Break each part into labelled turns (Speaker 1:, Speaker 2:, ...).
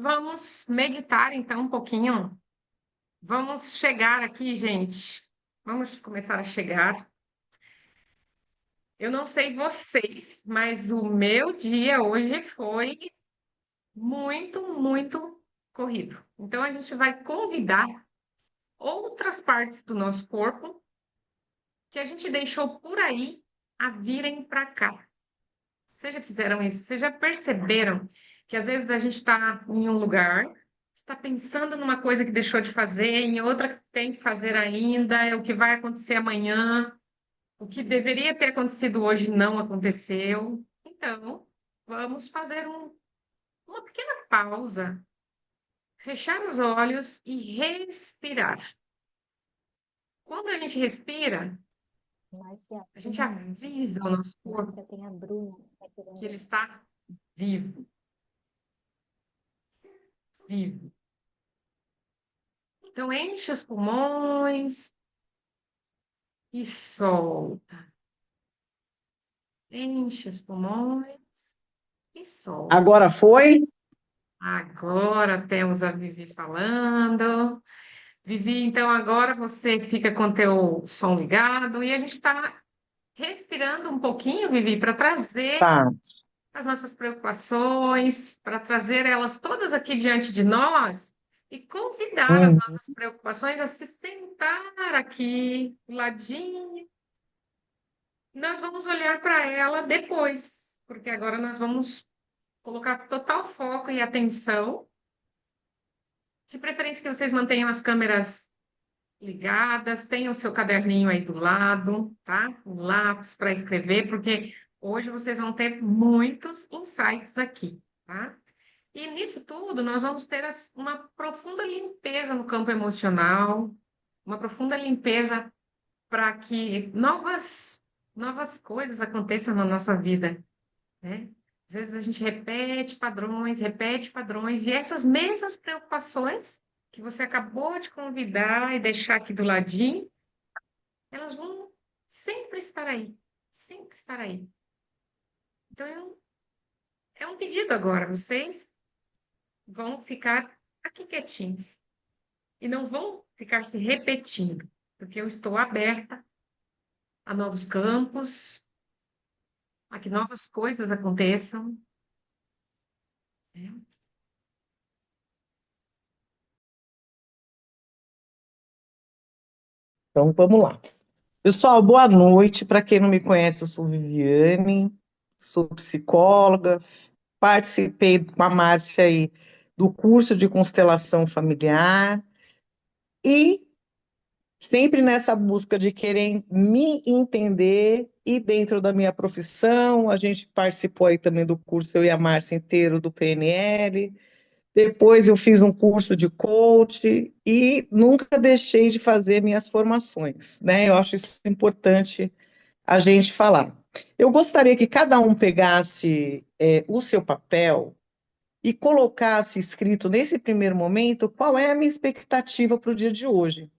Speaker 1: Vamos meditar então um pouquinho. Vamos chegar aqui, gente. Vamos começar a chegar. Eu não sei vocês, mas o meu dia hoje foi muito corrido. Então a gente vai convidar outras partes do nosso corpo que a gente deixou por aí a virem para cá. Vocês já fizeram isso? Vocês já perceberam que às vezes a gente está em um lugar, está pensando numa coisa que deixou de fazer, em outra que tem que fazer ainda, o que vai acontecer amanhã, o que deveria ter acontecido hoje não aconteceu. Então, vamos fazer uma pequena pausa, fechar os olhos e respirar. Quando a gente respira,
Speaker 2: Márcia,
Speaker 1: a gente avisa o nosso corpo
Speaker 2: Márcia, tem a Bruna
Speaker 1: que ele está vivo, vivo. Então, enche os pulmões e solta. Enche os pulmões e solta.
Speaker 3: Agora foi?
Speaker 1: Agora temos a Vivi falando. Vivi, então agora você fica com teu som ligado e a gente está respirando um pouquinho, Vivi, para trazer
Speaker 3: Tá.
Speaker 1: as nossas preocupações, para trazer elas todas aqui diante de nós e convidar as
Speaker 3: Hum.
Speaker 1: nossas preocupações a se sentar aqui, do ladinho. Nós vamos olhar para ela depois, porque agora nós vamos colocar total foco e atenção. De preferência que vocês mantenham as câmeras ligadas, tenham o seu caderninho aí do lado, tá? Um lápis para escrever, porque hoje vocês vão ter muitos insights aqui, tá? E nisso tudo, nós vamos ter uma profunda limpeza no campo emocional, uma profunda limpeza para que novas coisas aconteçam na nossa vida, né? Às vezes a gente repete padrões, e essas mesmas preocupações que você acabou de convidar e deixar aqui do ladinho, elas vão sempre estar aí, sempre estar aí. Então é um pedido agora, vocês vão ficar aqui quietinhos e não vão ficar se repetindo, porque eu estou aberta a novos campos, a que novas coisas aconteçam, né?
Speaker 3: Então vamos lá. Pessoal, boa noite. Para quem não me conhece, eu sou Viviane, sou psicóloga, participei com a Márcia aí do curso de constelação familiar e sempre nessa busca de querer me entender e dentro da minha profissão, a gente participou aí também do curso, eu e a Márcia inteiro do PNL. Depois eu fiz um curso de coach e nunca deixei de fazer minhas formações, né? Eu acho isso importante a gente falar. Eu gostaria que cada um pegasse o seu papel e colocasse escrito nesse primeiro momento qual é a minha expectativa para o dia de hoje.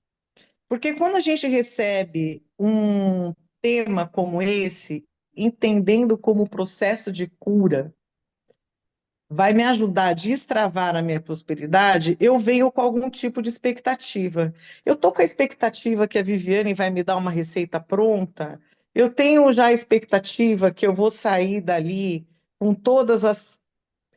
Speaker 3: Porque quando a gente recebe um tema como esse, entendendo como processo de cura, vai me ajudar a destravar a minha prosperidade, eu venho com algum tipo de expectativa. Eu estou com a expectativa que a Viviane vai me dar uma receita pronta, eu tenho já a expectativa que eu vou sair dali com todas as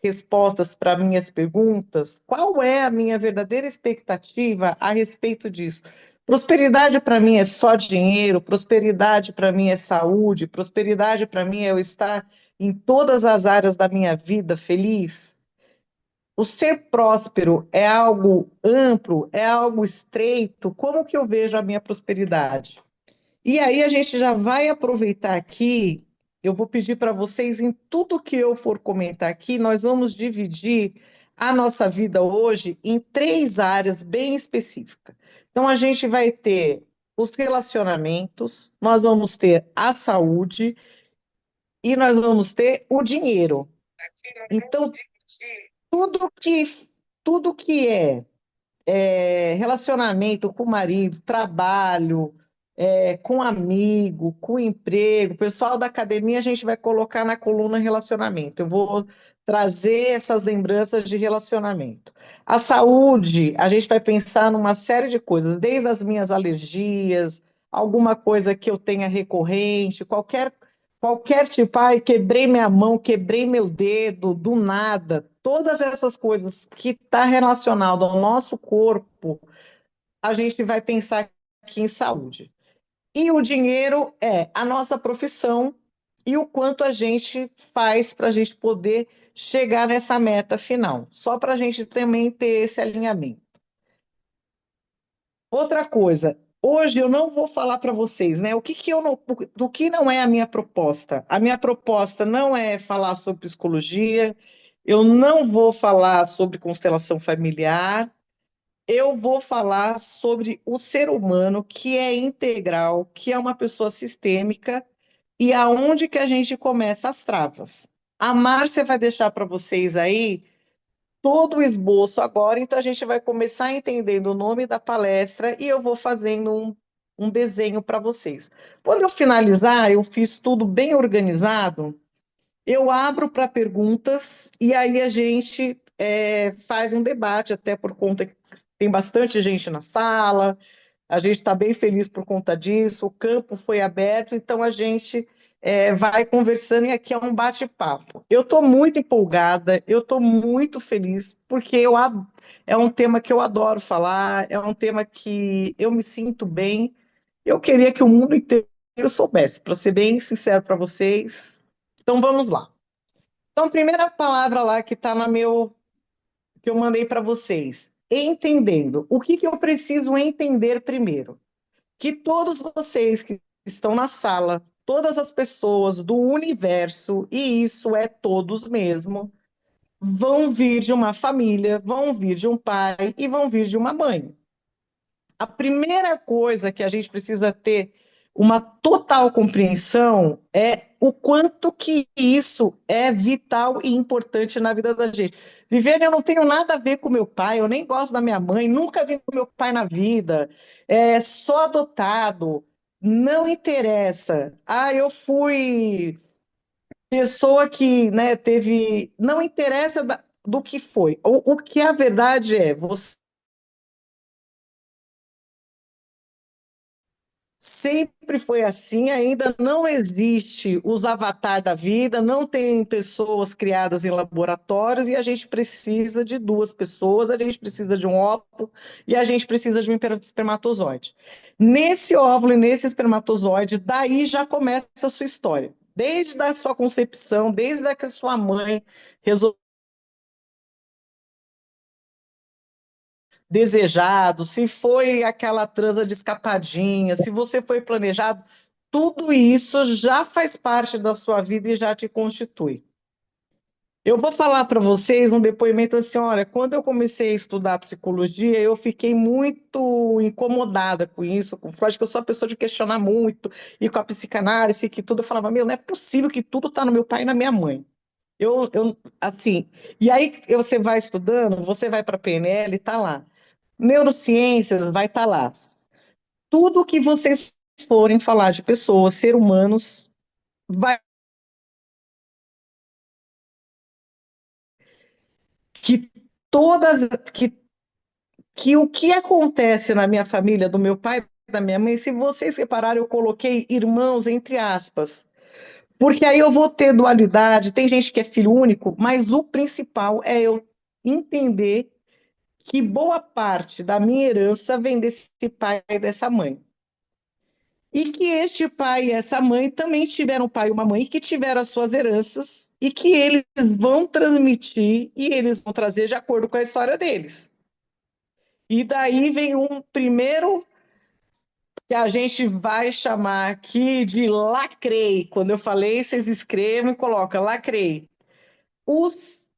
Speaker 3: respostas para minhas perguntas. Qual é a minha verdadeira expectativa a respeito disso? Prosperidade para mim é só dinheiro, prosperidade para mim é saúde, prosperidade para mim é eu estar em todas as áreas da minha vida feliz. O ser próspero é algo amplo, é algo estreito? Como que eu vejo a minha prosperidade? E aí a gente já vai aproveitar aqui, eu vou pedir para vocês, em tudo que eu for comentar aqui, nós vamos dividir a nossa vida hoje em três áreas bem específicas. Então a gente vai ter os relacionamentos, nós vamos ter a saúde e nós vamos ter o dinheiro. Então, tudo que, tudo que é relacionamento com o marido, trabalho, com amigo, com emprego. O pessoal da academia a gente vai colocar na coluna relacionamento. Eu vou trazer essas lembranças de relacionamento. A saúde, a gente vai pensar numa série de coisas, desde as minhas alergias, alguma coisa que eu tenha recorrente, qualquer tipo, ai, quebrei minha mão, quebrei meu dedo, do nada. Todas essas coisas que está relacionado ao nosso corpo, a gente vai pensar aqui em saúde. E o dinheiro é a nossa profissão e o quanto a gente faz para a gente poder chegar nessa meta final. Só para a gente também ter esse alinhamento. Outra coisa, hoje eu não vou falar para vocês, né? O que que eu não, do que não é a minha proposta? A minha proposta não é falar sobre psicologia, eu não vou falar sobre constelação familiar, eu vou falar sobre o ser humano que é integral, que é uma pessoa sistêmica e aonde que a gente começa as travas. A Márcia vai deixar para vocês aí todo o esboço agora, então a gente vai começar entendendo o nome da palestra e eu vou fazendo um desenho para vocês. Quando eu finalizar, eu fiz tudo bem organizado, eu abro para perguntas e aí a gente faz um debate, até por conta que tem bastante gente na sala, a gente está bem feliz por conta disso, o campo foi aberto, então a gente vai conversando e aqui é um bate-papo. Eu estou muito empolgada, eu estou muito feliz, porque é um tema que eu adoro falar, é um tema que eu me sinto bem. Eu queria que o mundo inteiro soubesse, para ser bem sincero para vocês. Então vamos lá. Então, a primeira palavra lá que está no meu que eu mandei para vocês, entendendo. O que que eu preciso entender primeiro? Que todos vocês que estão na sala, todas as pessoas do universo, e isso é todos mesmo, vão vir de uma família, vão vir de um pai e vão vir de uma mãe. A primeira coisa que a gente precisa ter uma total compreensão é o quanto que isso é vital e importante na vida da gente. Viviane, eu não tenho nada a ver com meu pai, eu nem gosto da minha mãe, nunca vi meu pai na vida, só adotado, não interessa. Ah, eu fui pessoa que, né, teve. Não interessa do que foi. O que a verdade é, você sempre foi assim, ainda não existe os avatar da vida, não tem pessoas criadas em laboratórios e a gente precisa de duas pessoas, a gente precisa de um óvulo e a gente precisa de um espermatozoide. Nesse óvulo e nesse espermatozoide, daí já começa a sua história. Desde a sua concepção, desde a que a sua mãe resolveu desejado, se foi aquela transa de escapadinha, se você foi planejado, tudo isso já faz parte da sua vida e já te constitui. Eu vou falar para vocês um depoimento assim, olha, quando eu comecei a estudar psicologia, eu fiquei muito incomodada com isso, com Freud, que eu sou uma pessoa de questionar muito, e com a psicanálise, que tudo, eu falava, meu, não é possível que tudo está no meu pai e na minha mãe. Assim, e aí você vai estudando, você vai para a PNL, está lá. Neurociências vai estar lá. Tudo que vocês forem falar de pessoas, ser humanos, vai que todas que o que acontece na minha família, do meu pai, da minha mãe, se vocês repararem, eu coloquei irmãos entre aspas, porque aí eu vou ter dualidade. Tem gente que é filho único, mas o principal é eu entender que boa parte da minha herança vem desse pai e dessa mãe. E que este pai e essa mãe também tiveram um pai e uma mãe que tiveram as suas heranças e que eles vão transmitir e eles vão trazer de acordo com a história deles. E daí vem um primeiro que a gente vai chamar aqui de lacrei. Quando eu falei, vocês escrevem e colocam lacrei. Os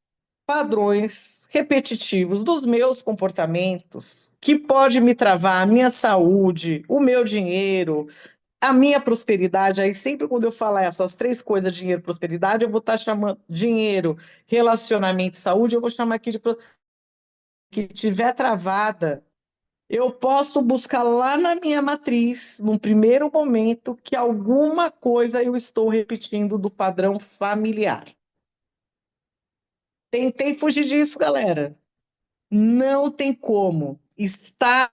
Speaker 3: padrões repetitivos dos meus comportamentos que pode me travar a minha saúde, o meu dinheiro, a minha prosperidade. Aí sempre quando eu falar essas três coisas, dinheiro, prosperidade, eu vou estar chamando dinheiro, relacionamento e saúde, eu vou chamar aqui de que tiver travada, Eu posso buscar lá na minha matriz, num primeiro momento, que alguma coisa eu estou repetindo do padrão familiar. Tentei fugir disso, galera. Não tem como. Está.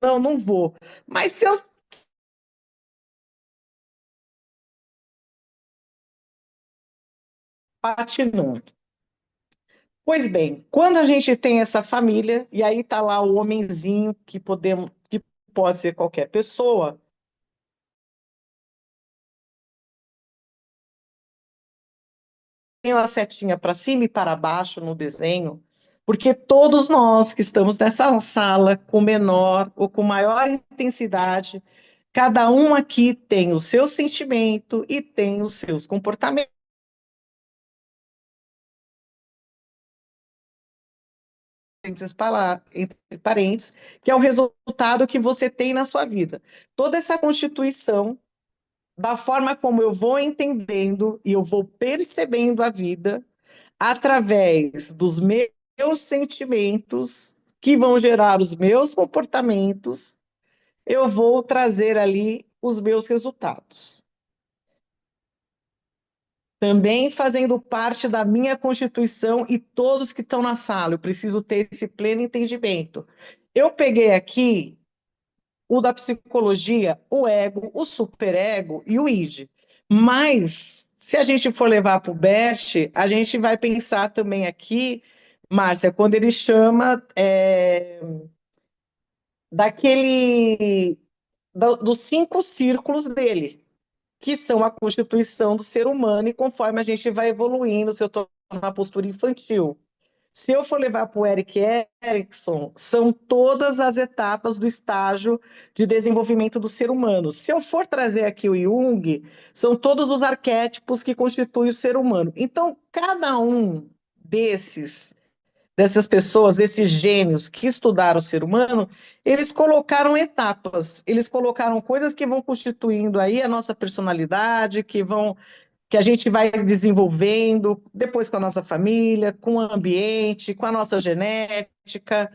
Speaker 3: Não, não vou. Mas se eu patinando. Pois bem, quando a gente tem essa família, e aí tá lá o homenzinho que pode ser qualquer pessoa, tem a setinha para cima e para baixo no desenho, porque todos nós que estamos nessa sala com menor ou com maior intensidade, cada um aqui tem o seu sentimento e tem os seus comportamentos, entre parênteses, que é o resultado que você tem na sua vida. Toda essa constituição, da forma como eu vou entendendo e eu vou percebendo a vida, através dos meus sentimentos, que vão gerar os meus comportamentos, eu vou trazer ali os meus resultados. Também fazendo parte da minha constituição e todos que estão na sala, eu preciso ter esse pleno entendimento. Eu peguei aqui o da psicologia, o ego, o superego e o id. Mas, se a gente for levar para o Bert, a gente vai pensar também aqui, Márcia, quando ele chama daquele dos 5 círculos dele, que são a constituição do ser humano, e conforme a gente vai evoluindo, se eu estou na postura infantil, se eu for levar para o Eric Erickson, são todas as etapas do estágio de desenvolvimento do ser humano. Se eu for trazer aqui o Jung, são todos os arquétipos que constituem o ser humano. Então, cada um dessas pessoas, desses gênios que estudaram o ser humano, eles colocaram etapas, eles colocaram coisas que vão constituindo aí a nossa personalidade, que a gente vai desenvolvendo depois com a nossa família, com o ambiente, com a nossa genética,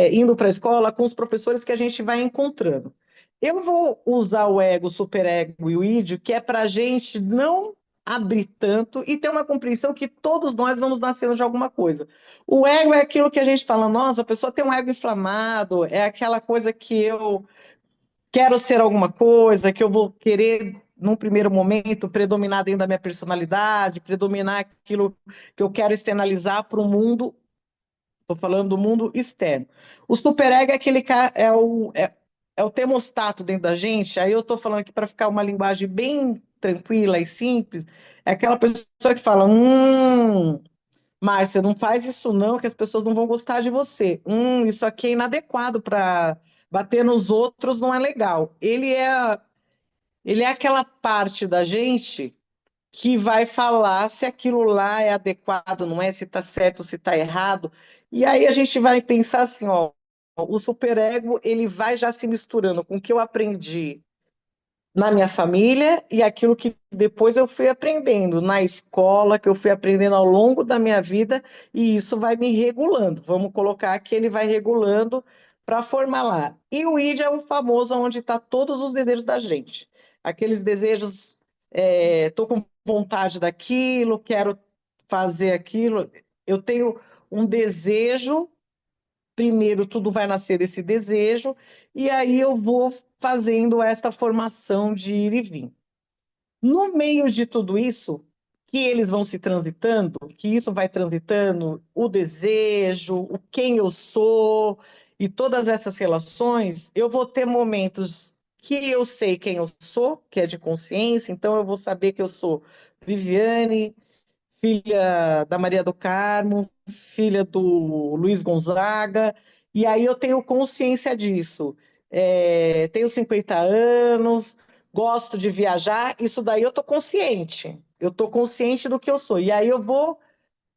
Speaker 3: indo para a escola, com os professores que a gente vai encontrando. Eu vou usar o ego, o superego e o ídio, que é para a gente não abrir tanto e ter uma compreensão que todos nós vamos nascendo de alguma coisa. O ego é aquilo que a gente fala, nossa, a pessoa tem um ego inflamado, é aquela coisa que eu quero ser alguma coisa, que eu vou querer, num primeiro momento, predominar dentro da minha personalidade, predominar aquilo que eu quero externalizar para o mundo, estou falando do mundo externo. O superego é aquele é o termostato dentro da gente, aí eu estou falando aqui para ficar uma linguagem bem tranquila e simples, é aquela pessoa que fala, Márcia, não faz isso não, que as pessoas não vão gostar de você. Isso aqui é inadequado para bater nos outros, não é legal. Ele é aquela parte da gente que vai falar se aquilo lá é adequado, não é, se está certo, se está errado. E aí a gente vai pensar assim, ó, o superego, ele vai já se misturando com o que eu aprendi na minha família e aquilo que depois eu fui aprendendo na escola, que eu fui aprendendo ao longo da minha vida, e isso vai me regulando. Vamos colocar que ele vai regulando para formar lá. E o id é o famoso onde está todos os desejos da gente. Aqueles desejos, estou com vontade daquilo, quero fazer aquilo. Eu tenho um desejo, primeiro tudo vai nascer desse desejo, e aí eu vou fazendo esta formação de ir e vir. No meio de tudo isso, que eles vão se transitando, que isso vai transitando, o desejo, o quem eu sou e todas essas relações, eu vou ter momentos que eu sei quem eu sou, que é de consciência, então eu vou saber que eu sou Viviane, filha da Maria do Carmo, filha do Luiz Gonzaga, e aí eu tenho consciência disso. Tenho 50 anos, gosto de viajar, isso daí eu estou consciente. Eu estou consciente do que eu sou. E aí eu vou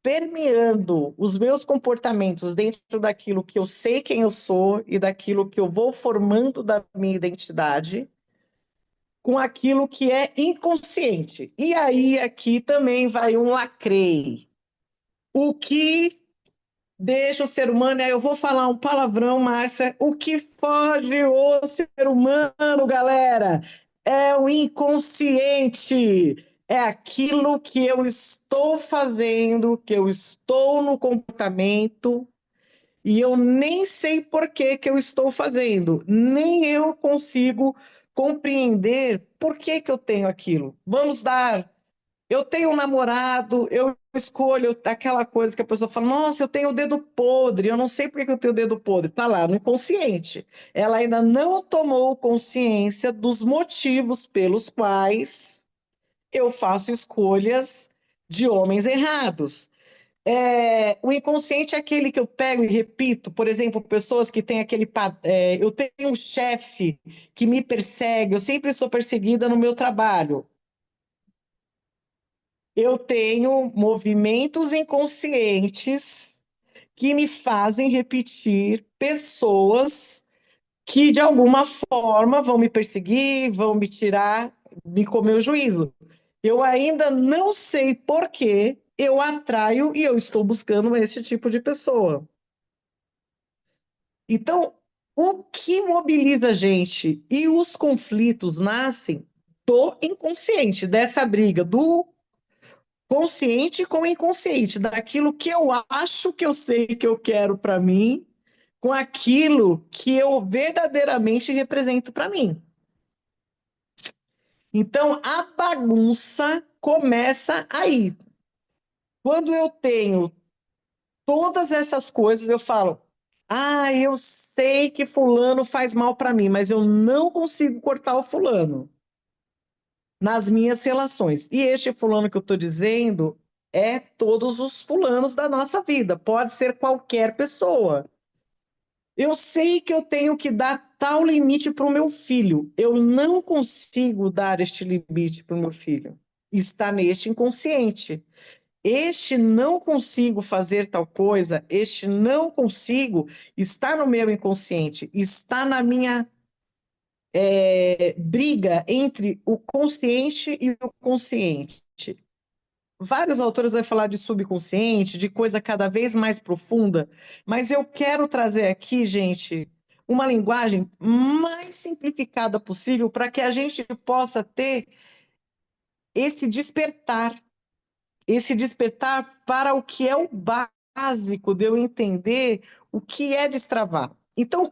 Speaker 3: permeando os meus comportamentos dentro daquilo que eu sei quem eu sou e daquilo que eu vou formando da minha identidade com aquilo que é inconsciente. E aí aqui também vai um lacrei. O que Deixa o ser humano, aí eu vou falar um palavrão, Márcia. O que foge o ser humano, galera, é o inconsciente. É aquilo que eu estou fazendo, que eu estou no comportamento, e eu nem sei por que que eu estou fazendo, nem eu consigo compreender por que que eu tenho aquilo. Vamos dar eu tenho um namorado, eu escolho aquela coisa que a pessoa fala, nossa, eu tenho o dedo podre, eu não sei por que que eu tenho o dedo podre. Tá lá no inconsciente. Ela ainda não tomou consciência dos motivos pelos quais eu faço escolhas de homens errados. O inconsciente é aquele que eu pego e repito, por exemplo, pessoas que têm eu tenho um chefe que me persegue, eu sempre sou perseguida no meu trabalho. Eu tenho movimentos inconscientes que me fazem repetir pessoas que, de alguma forma, vão me perseguir, vão me tirar, me comer o juízo. Eu ainda não sei por que eu atraio e eu estou buscando esse tipo de pessoa. Então, o que mobiliza a gente e os conflitos nascem do inconsciente, dessa briga do consciente com inconsciente, daquilo que eu acho que eu sei que eu quero para mim, com aquilo que eu verdadeiramente represento para mim. Então a bagunça começa aí. Quando eu tenho todas essas coisas, eu falo: "Ah, eu sei que fulano faz mal para mim, mas eu não consigo cortar o fulano nas minhas relações". E este fulano que eu estou dizendo é todos os fulanos da nossa vida, pode ser qualquer pessoa. Eu sei que eu tenho que dar tal limite para o meu filho. Eu não consigo dar este limite para o meu filho. Está neste inconsciente. Este não consigo fazer tal coisa, este não consigo, está no meu inconsciente, está na minha briga entre o consciente e o consciente. Vários autores vão falar de subconsciente, de coisa cada vez mais profunda, mas eu quero trazer aqui, gente, uma linguagem mais simplificada possível para que a gente possa ter esse despertar para o que é o básico de eu entender o que é destravar. Então,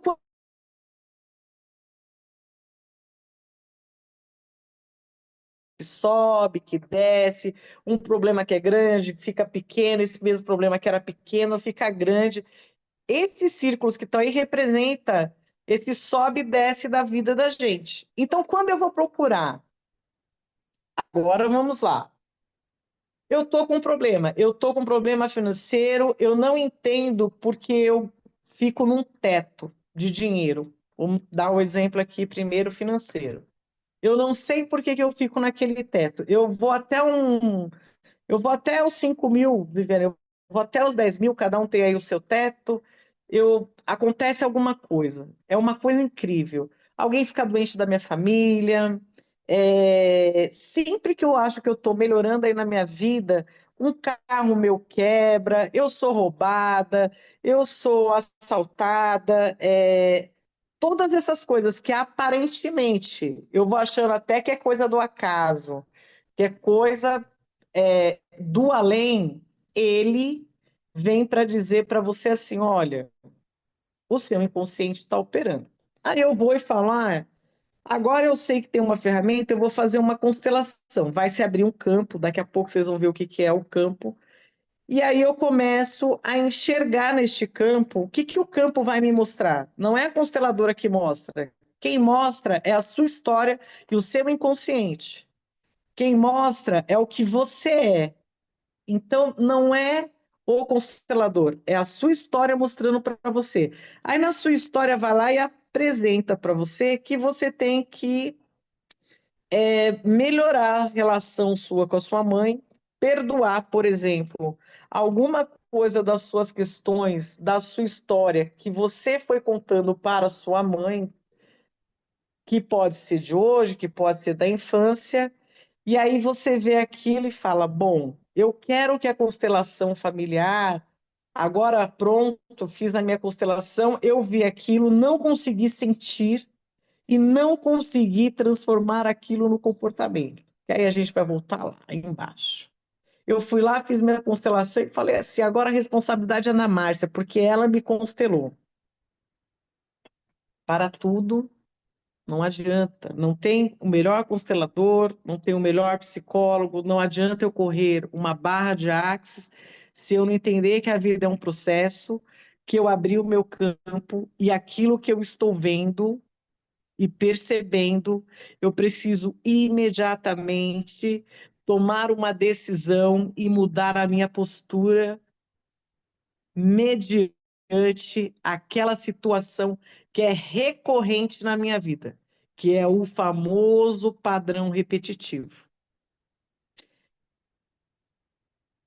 Speaker 3: que sobe, que desce, um problema que é grande fica pequeno, esse mesmo problema que era pequeno fica grande. Esses círculos que estão aí representa esse sobe e desce da vida da gente. Então, quando eu vou procurar, agora vamos lá. Eu estou com um problema financeiro, eu não entendo porque eu fico num teto de dinheiro. Vamos dar o exemplo aqui primeiro financeiro. Eu não sei por que que eu fico naquele teto. Eu vou até os 5.000, Viviane, eu vou até os 10.000, cada um tem aí o seu teto. Acontece alguma coisa, é uma coisa incrível. Alguém fica doente da minha família. Sempre que eu acho que eu estou melhorando aí na minha vida, um carro meu quebra, eu sou roubada, eu sou assaltada, todas essas coisas que aparentemente eu vou achando até que é coisa do acaso, que é coisa do além, ele vem para dizer para você assim: olha, o seu inconsciente está operando. Aí eu vou e falo: agora eu sei que tem uma ferramenta, eu vou fazer uma constelação. Vai se abrir um campo, daqui a pouco vocês vão ver o que que é o campo. E aí eu começo a enxergar neste campo o que que o campo vai me mostrar. Não é a consteladora que mostra. Quem mostra é a sua história e o seu inconsciente. Quem mostra é o que você é. Então, não é o constelador, é a sua história mostrando para você. Aí, na sua história, vai lá e apresenta para você que você tem que melhorar a relação sua com a sua mãe, perdoar, por exemplo, alguma coisa das suas questões, da sua história, que você foi contando para a sua mãe, que pode ser de hoje, que pode ser da infância, e aí você vê aquilo e fala: bom, eu quero que a constelação familiar Agora, pronto, fiz na minha constelação, eu vi aquilo, não consegui sentir e não consegui transformar aquilo no comportamento. E aí a gente vai voltar lá embaixo. Eu fui lá, fiz minha constelação e falei assim: agora a responsabilidade é da Márcia, porque ela me constelou. Para tudo, não adianta. Não tem o melhor constelador, não tem o melhor psicólogo, não adianta eu correr uma barra de axis se eu não entender que a vida é um processo, que eu abri o meu campo e aquilo que eu estou vendo e percebendo, eu preciso imediatamente tomar uma decisão e mudar a minha postura mediante aquela situação que é recorrente na minha vida, que é o famoso padrão repetitivo.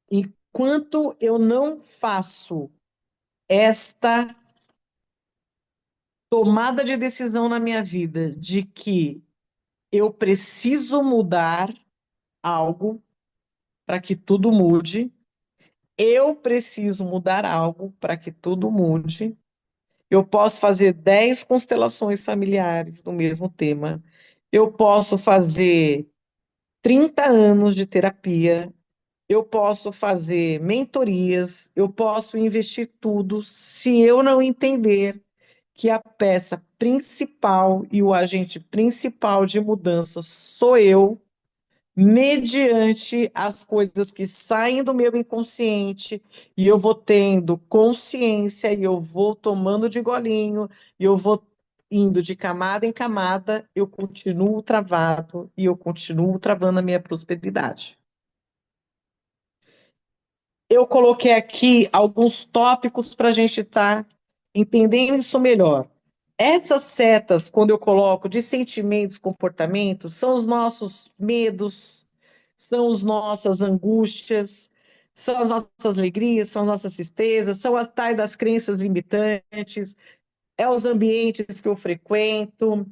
Speaker 3: Enquanto eu não faço esta tomada de decisão na minha vida de que eu preciso mudar algo para que tudo mude, eu preciso mudar algo para que tudo mude. Eu posso fazer 10 constelações familiares no mesmo tema. Eu posso fazer 30 anos de terapia. Eu posso fazer mentorias. Eu posso investir tudo. Se eu não entender que a peça principal e o agente principal de mudança sou eu, mediante as coisas que saem do meu inconsciente, e eu vou tendo consciência, e eu vou tomando de golinho, e eu vou indo de camada em camada, eu continuo travado, e eu continuo travando a minha prosperidade. Eu coloquei aqui alguns tópicos para a gente estar entendendo isso melhor. Essas setas, quando eu coloco de sentimentos, comportamentos, são os nossos medos, são as nossas angústias, são as nossas alegrias, são as nossas tristezas, são as tais das crenças limitantes, é os ambientes que eu frequento,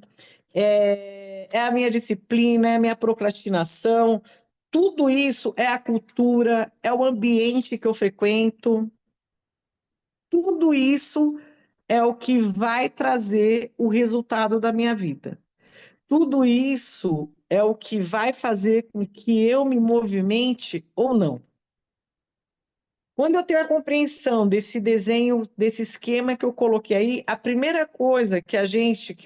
Speaker 3: é a minha disciplina, é a minha procrastinação. Tudo isso é a cultura, é o ambiente que eu frequento. Tudo isso é o que vai trazer o resultado da minha vida. Tudo isso é o que vai fazer com que eu me movimente ou não. Quando eu tenho a compreensão desse desenho, desse esquema que eu coloquei aí, a primeira coisa que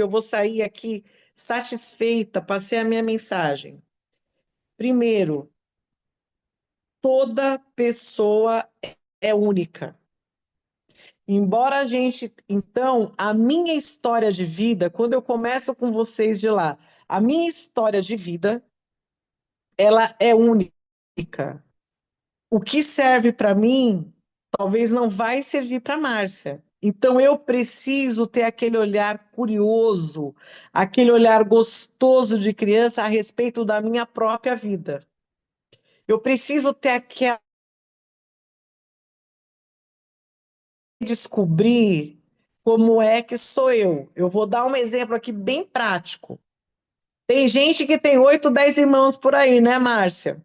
Speaker 3: eu vou sair aqui satisfeita, passei a minha mensagem. Primeiro, toda pessoa é única. Embora a gente, então, a minha história de vida, quando eu começo com vocês de lá, a minha história de vida, ela é única. O que serve para mim, talvez não vai servir para Márcia. Então eu preciso ter aquele olhar curioso, aquele olhar gostoso de criança a respeito da minha própria vida. Eu preciso ter aquela descobrir como é que sou eu. Eu vou dar um exemplo aqui bem prático. Tem gente que tem 8, 10 irmãos por aí, né, Márcia?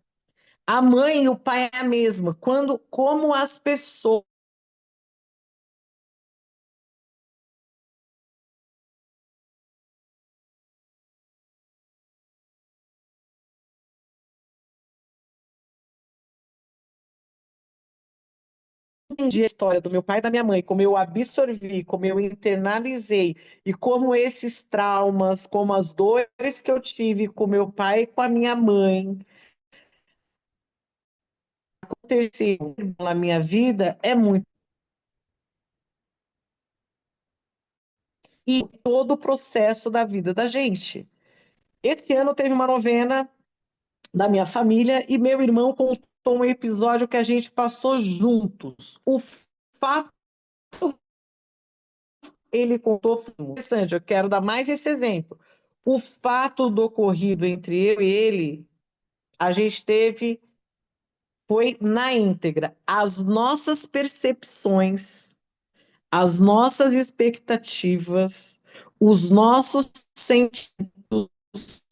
Speaker 3: A mãe e o pai é a mesma. Como as pessoas entendi a história do meu pai e da minha mãe, como eu absorvi, como eu internalizei, e como esses traumas, como as dores que eu tive com meu pai e com a minha mãe, aconteceram na minha vida, é muito. E todo o processo da vida da gente. Esse ano teve uma novena da minha família e meu irmão contou um episódio que a gente passou juntos. O fato ele contou foi interessante, eu quero dar mais esse exemplo. O fato do ocorrido entre eu e ele, a gente teve, foi na íntegra. As nossas percepções, as nossas expectativas, os nossos sentimentos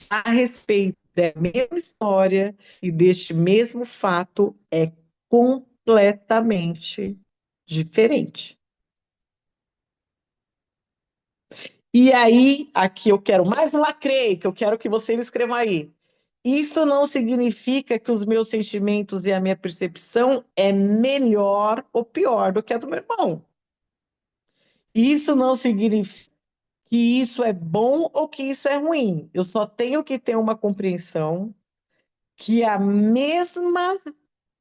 Speaker 3: a respeito da mesma história e deste mesmo fato é completamente diferente. E aí, aqui eu quero mais um lacrei, que eu quero que vocês escrevam aí. Isso não significa que os meus sentimentos e a minha percepção é melhor ou pior do que a do meu irmão. Isso não significa que isso é bom ou que isso é ruim. Eu só tenho que ter uma compreensão que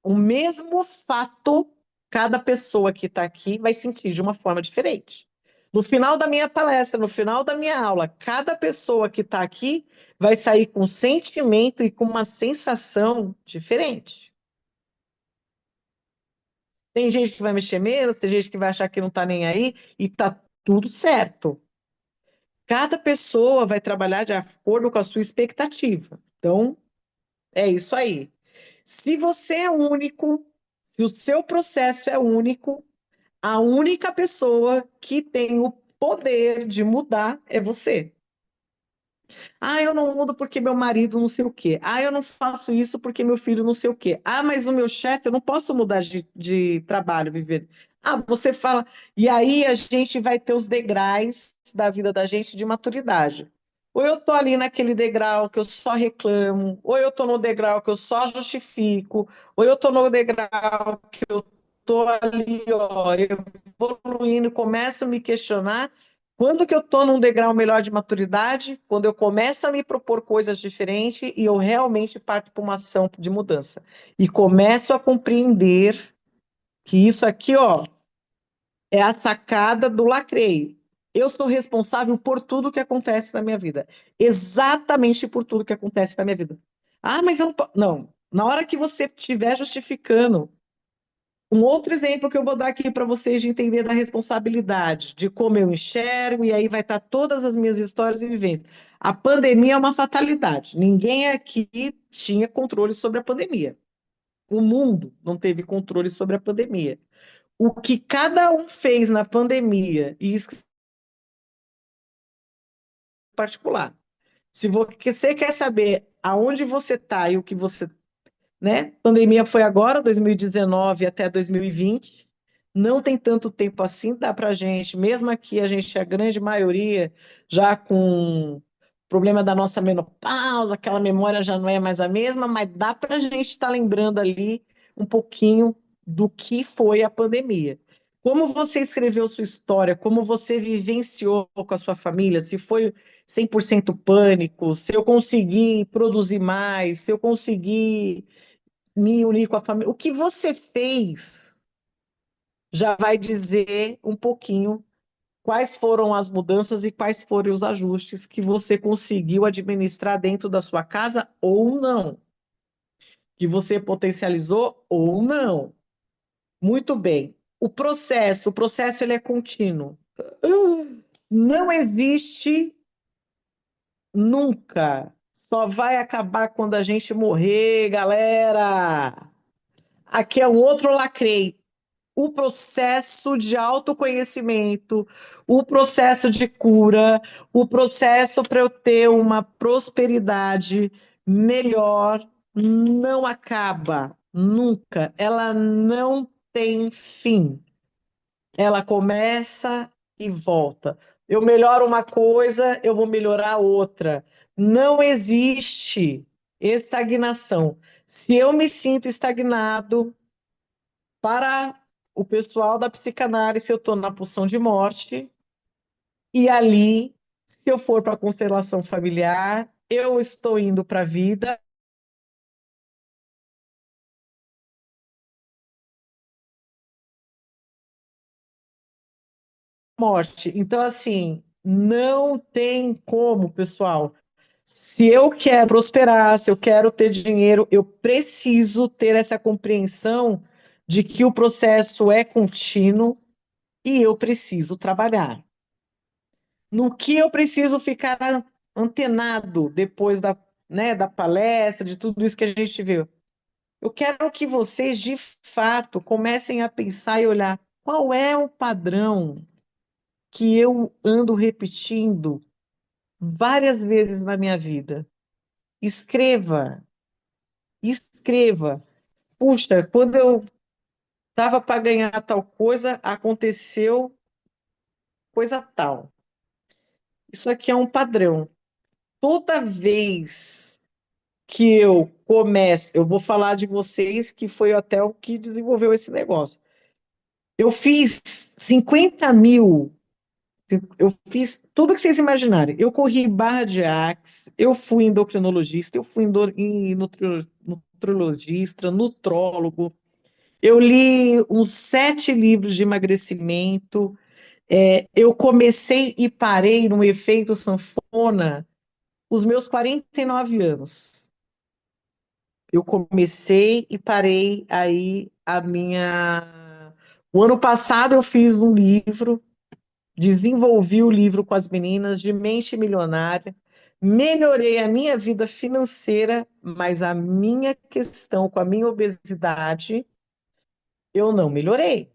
Speaker 3: o mesmo fato, cada pessoa que está aqui vai sentir de uma forma diferente. No final da minha palestra, no final da minha aula, cada pessoa que está aqui vai sair com um sentimento e com uma sensação diferente. Tem gente que vai mexer menos, tem gente que vai achar que não está nem aí, e está tudo certo. Cada pessoa vai trabalhar de acordo com a sua expectativa. Então, é isso aí. Se você é único, se o seu processo é único, a única pessoa que tem o poder de mudar é você. Ah, eu não mudo porque meu marido não sei o quê. Ah, eu não faço isso porque meu filho não sei o quê. Ah, mas o meu chefe, eu não posso mudar de trabalho, viver. Ah, você fala. E aí a gente vai ter os degraus da vida da gente de maturidade. Ou eu tô ali naquele degrau que eu só reclamo, ou eu tô no degrau que eu só justifico, ou eu tô no degrau que eu tô ali, ó, evoluindo, começo a me questionar. Quando que eu estou num degrau melhor de maturidade? Quando eu começo a me propor coisas diferentes e eu realmente parto para uma ação de mudança. E começo a compreender que isso aqui, ó, é a sacada do lacreio. Eu sou responsável por tudo que acontece na minha vida. Exatamente por tudo que acontece na minha vida. Ah, mas eu não. Não. Na hora que você estiver justificando, um outro exemplo que eu vou dar aqui para vocês de entender da responsabilidade, de como eu enxergo, e aí vai estar todas as minhas histórias e vivências. A pandemia é uma fatalidade. Ninguém aqui tinha controle sobre a pandemia. O mundo não teve controle sobre a pandemia. O que cada um fez na pandemia, e isso em particular. Se você quer saber aonde você está e o que você, né? Pandemia foi agora, 2019 até 2020. Não tem tanto tempo assim, dá para gente, mesmo aqui a gente, a grande maioria, já com problema da nossa menopausa, aquela memória já não é mais a mesma, mas dá para a gente estar lembrando ali um pouquinho do que foi a pandemia. Como você escreveu sua história, como você vivenciou com a sua família, se foi 100% pânico, se eu consegui produzir mais, se eu consegui me unir com a família. O que você fez já vai dizer um pouquinho quais foram as mudanças e quais foram os ajustes que você conseguiu administrar dentro da sua casa ou não, que você potencializou ou não. Muito bem. O processo ele é contínuo. Não existe nunca. Só vai acabar quando a gente morrer, galera. Aqui é um outro lacrei. O processo de autoconhecimento, o processo de cura, o processo para eu ter uma prosperidade melhor não acaba nunca. Ela não tem fim. Ela começa e volta. Eu melhoro uma coisa, eu vou melhorar outra. Não existe estagnação. Se eu me sinto estagnado, para o pessoal da psicanálise, eu estou na pulsão de morte, e ali, se eu for para a constelação familiar, eu estou indo para a vida, morte. Então, assim, não tem como, pessoal. Se eu quero prosperar, se eu quero ter dinheiro, eu preciso ter essa compreensão de que o processo é contínuo e eu preciso trabalhar. No que eu preciso ficar antenado depois da, né, da palestra, de tudo isso que a gente viu. Eu quero que vocês, de fato, comecem a pensar e olhar qual é o padrão que eu ando repetindo várias vezes na minha vida. Escreva, escreva. Puxa, quando eu Tava para ganhar tal coisa, aconteceu coisa tal. Isso aqui é um padrão. Toda vez que eu começo, eu vou falar de vocês que foi até o que desenvolveu esse negócio. Eu fiz 50.000, eu fiz tudo que vocês imaginarem. Eu corri barra de axe, eu fui endocrinologista, eu fui nutrologista, nutrólogo. Eu li uns 7 livros de emagrecimento. Eu comecei e parei no efeito sanfona os meus 49 anos. Eu comecei e parei aí a minha. O ano passado eu fiz um livro, desenvolvi o livro com as meninas de Mente Milionária, melhorei a minha vida financeira, mas a minha questão com a minha obesidade, eu não melhorei.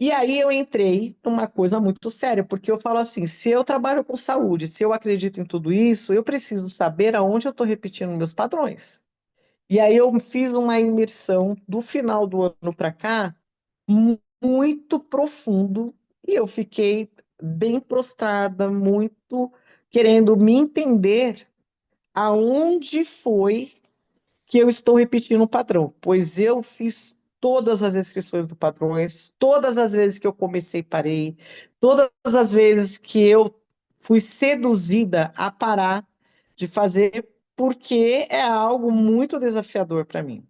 Speaker 3: E aí eu entrei numa coisa muito séria, porque eu falo assim, se eu trabalho com saúde, se eu acredito em tudo isso, eu preciso saber aonde eu estou repetindo meus padrões. E aí eu fiz uma imersão do final do ano para cá, muito profundo, e eu fiquei bem prostrada, muito querendo me entender aonde foi que eu estou repetindo o padrão, pois eu fiz todas as restrições do padrões, todas as vezes que eu comecei, parei, todas as vezes que eu fui seduzida a parar de fazer, porque é algo muito desafiador para mim.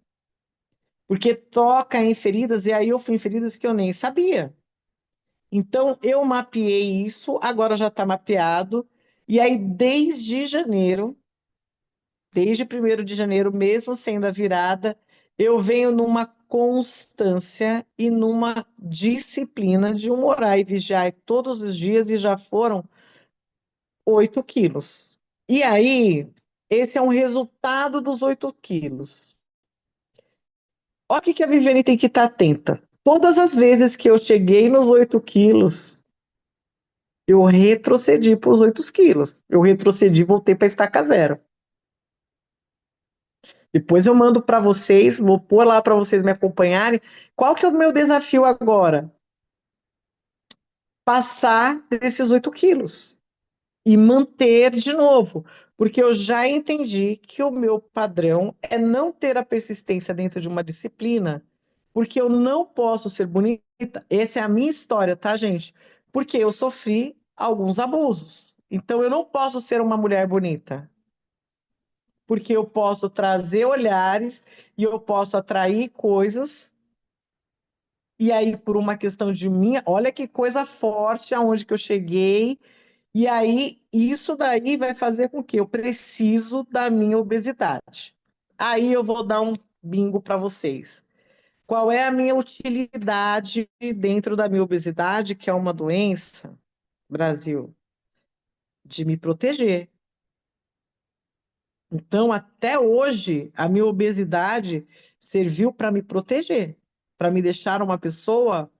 Speaker 3: Porque toca em feridas, e aí eu fui em feridas que eu nem sabia. Então, eu mapeei isso, agora já está mapeado, e aí desde janeiro, desde 1º de janeiro, mesmo sendo a virada, eu venho numa constância e numa disciplina de um orar e vigiar todos os dias, e já foram 8 quilos. E aí, esse é um resultado dos 8 quilos. Olha o que a Viviane tem que estar atenta. Todas as vezes que eu cheguei nos 8 quilos, eu retrocedi para os 8 quilos. Eu retrocedi e voltei para estaca zero. Depois eu mando para vocês, vou pôr lá para vocês me acompanharem. Qual que é o meu desafio agora? Passar desses 8 quilos e manter de novo, porque eu já entendi que o meu padrão é não ter a persistência dentro de uma disciplina, porque eu não posso ser bonita. Essa é a minha história, tá, gente? Porque eu sofri alguns abusos. Então eu não posso ser uma mulher bonita, porque eu posso trazer olhares e eu posso atrair coisas. E aí, por uma questão de minha, olha que coisa forte aonde que eu cheguei. E aí, isso daí vai fazer com que eu preciso da minha obesidade. Aí eu vou dar um bingo para vocês. Qual é a minha utilidade dentro da minha obesidade, que é uma doença, Brasil? De me proteger. Então, até hoje, a minha obesidade serviu para me proteger, para me deixar uma pessoa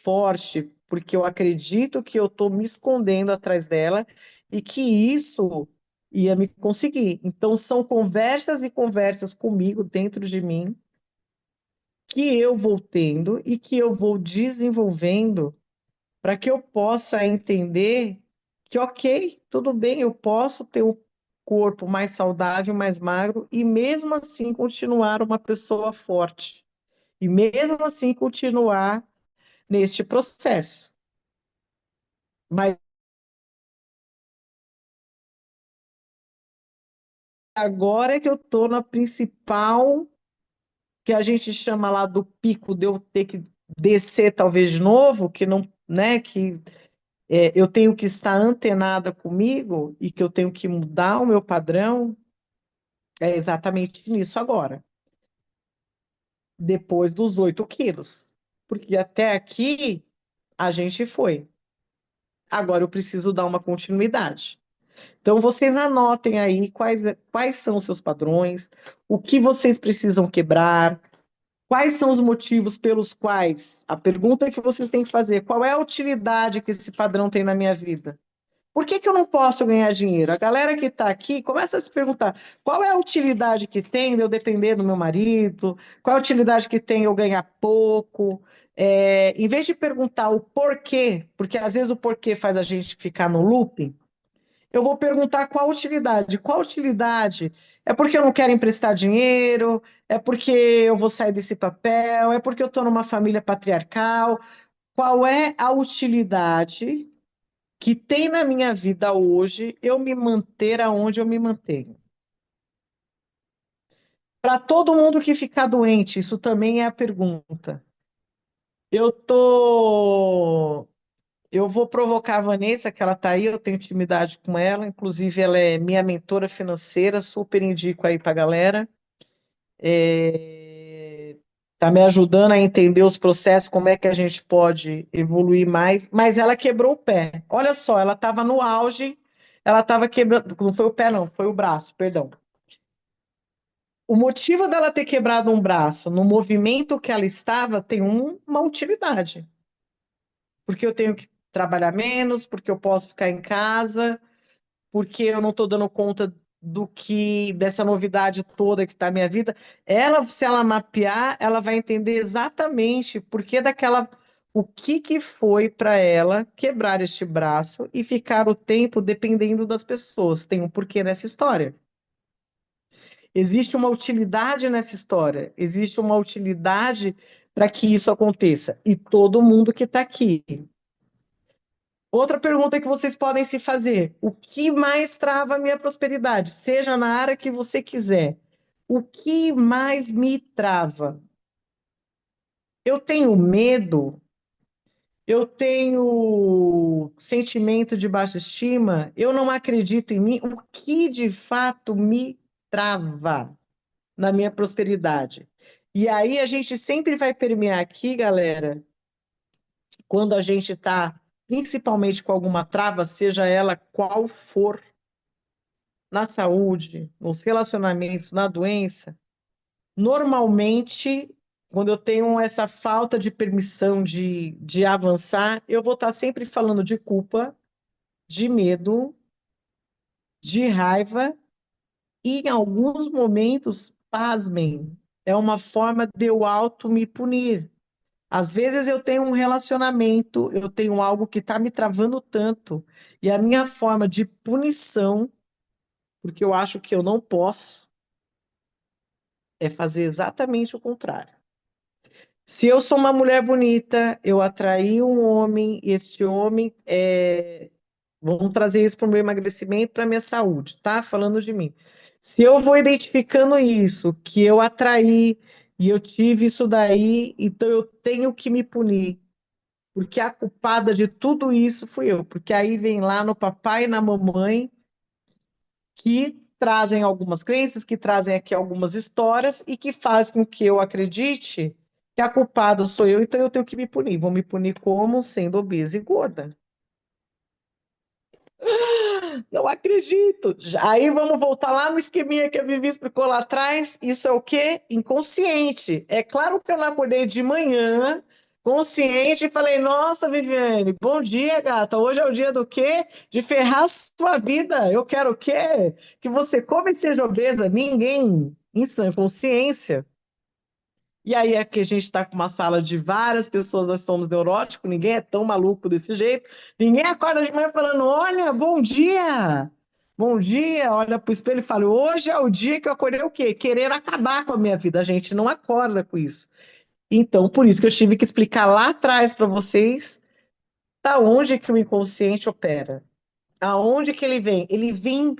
Speaker 3: forte, porque eu acredito que eu estou me escondendo atrás dela e que isso ia me conseguir. Então, são conversas e conversas comigo, dentro de mim, que eu vou tendo e que eu vou desenvolvendo para que eu possa entender que, ok, tudo bem, eu posso ter um corpo mais saudável, mais magro, e mesmo assim continuar uma pessoa forte. E mesmo assim continuar neste processo. Mas agora é que eu estou na principal, que a gente chama lá do pico, de eu ter que descer talvez de novo, que não, né, que eu tenho que estar antenada comigo e que eu tenho que mudar o meu padrão, é exatamente nisso agora, depois dos 8 quilos. Porque até aqui a gente foi. Agora eu preciso dar uma continuidade. Então, vocês anotem aí quais são os seus padrões, o que vocês precisam quebrar, quais são os motivos pelos quais. A pergunta que vocês têm que fazer: qual é a utilidade que esse padrão tem na minha vida? Por que que eu não posso ganhar dinheiro? A galera que está aqui começa a se perguntar qual é a utilidade que tem de eu depender do meu marido, qual é a utilidade que tem eu ganhar pouco. Em vez de perguntar o porquê, porque às vezes o porquê faz a gente ficar no looping, eu vou perguntar qual a utilidade. Qual a utilidade? É porque eu não quero emprestar dinheiro? É porque eu vou sair desse papel? É porque eu estou numa família patriarcal? Qual é a utilidade que tem na minha vida hoje eu me manter aonde eu me mantenho? Para todo mundo que ficar doente, isso também é a pergunta. Eu tô, eu vou provocar a Vanessa, que ela está aí, eu tenho intimidade com ela, inclusive ela é minha mentora financeira, super indico aí para a galera. Tá me ajudando a entender os processos, como é que a gente pode evoluir mais, mas ela quebrou o pé. Olha só, ela estava no auge, ela estava quebrando, não foi o pé não, foi o braço, perdão. O motivo dela ter quebrado um braço no movimento que ela estava tem uma utilidade, porque eu tenho que trabalhar menos, porque eu posso ficar em casa, porque eu não estou dando conta do que dessa novidade toda que está na minha vida. Ela, se ela mapear, ela vai entender exatamente o que que foi para ela quebrar este braço e ficar o tempo dependendo das pessoas. Tem um porquê nessa história. Existe uma utilidade nessa história, existe uma utilidade para que isso aconteça. E todo mundo que está aqui. Outra pergunta que vocês podem se fazer: o que mais trava a minha prosperidade? Seja na área que você quiser. O que mais me trava? Eu tenho medo? Eu tenho sentimento de baixa estima? Eu não acredito em mim? O que de fato me trava na minha prosperidade? E aí a gente sempre vai permear aqui, galera, quando a gente está principalmente com alguma trava, seja ela qual for, na saúde, nos relacionamentos, na doença, normalmente, quando eu tenho essa falta de permissão de avançar, eu vou estar sempre falando de culpa, de medo, de raiva, e em alguns momentos, pasmem, é uma forma de eu auto me punir. Às vezes eu tenho um relacionamento, eu tenho algo que está me travando tanto, e a minha forma de punição, porque eu acho que eu não posso, é fazer exatamente o contrário. Se eu sou uma mulher bonita, eu atraí um homem, este homem vamos trazer isso para o meu emagrecimento, para a minha saúde, tá? Falando de mim. Se eu vou identificando isso, que eu atraí e eu tive isso daí, então eu tenho que me punir, porque a culpada de tudo isso fui eu, porque aí vem lá no papai e na mamãe que trazem algumas crenças, que trazem aqui algumas histórias e que faz com que eu acredite que a culpada sou eu, então eu tenho que me punir. Vou me punir como? Sendo obesa e gorda. Não acredito. Aí vamos voltar lá no esqueminha que a Vivi explicou lá atrás. Isso é o quê? Inconsciente. É claro que eu não acordei de manhã, consciente, e falei: Nossa, Viviane, bom dia, gata. Hoje é o dia do quê? De ferrar a sua vida. Eu quero o quê? Que você coma e seja obesa. Ninguém, em sã consciência. E aí é que a gente está com uma sala de várias pessoas, nós somos neuróticos, ninguém é tão maluco desse jeito. Ninguém acorda de manhã falando: Olha, bom dia! Bom dia, olha para o espelho e fala: Hoje é o dia que eu acordei o quê? Querer acabar com a minha vida. A gente não acorda com isso. Então, por isso que eu tive que explicar lá atrás para vocês da onde que o inconsciente opera. Aonde que ele vem? Ele vem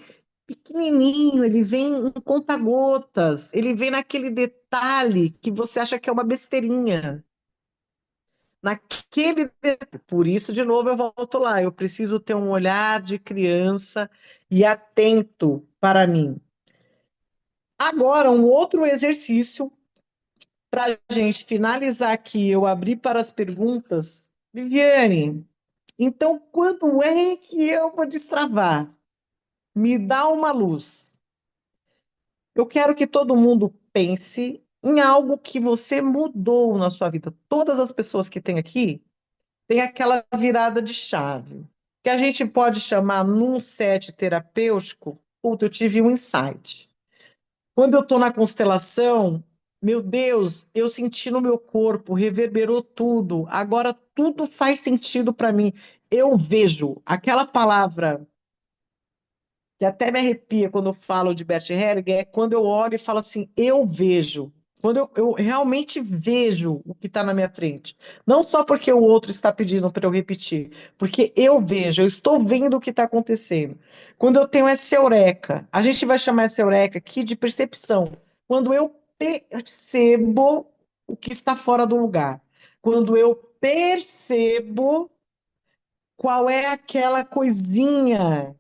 Speaker 3: pequenininho, ele vem em conta-gotas, ele vem naquele detalhe que você acha que é uma besteirinha. Por isso, de novo, eu volto lá. Eu preciso ter um olhar de criança e atento para mim. Agora, um outro exercício para a gente finalizar aqui. Eu abri para as perguntas. Viviane, então quando é que eu vou destravar? Me dá uma luz. Eu quero que todo mundo pense em algo que você mudou na sua vida. Todas as pessoas que têm aqui têm aquela virada de chave. que a gente pode chamar num set terapêutico, puta, eu tive um insight. Quando eu estou na constelação, meu Deus, eu senti no meu corpo, reverberou tudo. Agora tudo faz sentido para mim. Eu vejo aquela palavra que até me arrepia quando eu falo de Bert Hellinger, é quando eu olho e falo assim, eu vejo. Quando eu realmente vejo o que está na minha frente. Não só porque o outro está pedindo para eu repetir, porque eu vejo, eu estou vendo o que está acontecendo. Quando eu tenho essa eureka, a gente vai chamar essa eureka aqui de percepção. Quando eu percebo o que está fora do lugar. Quando eu percebo qual é aquela coisinha,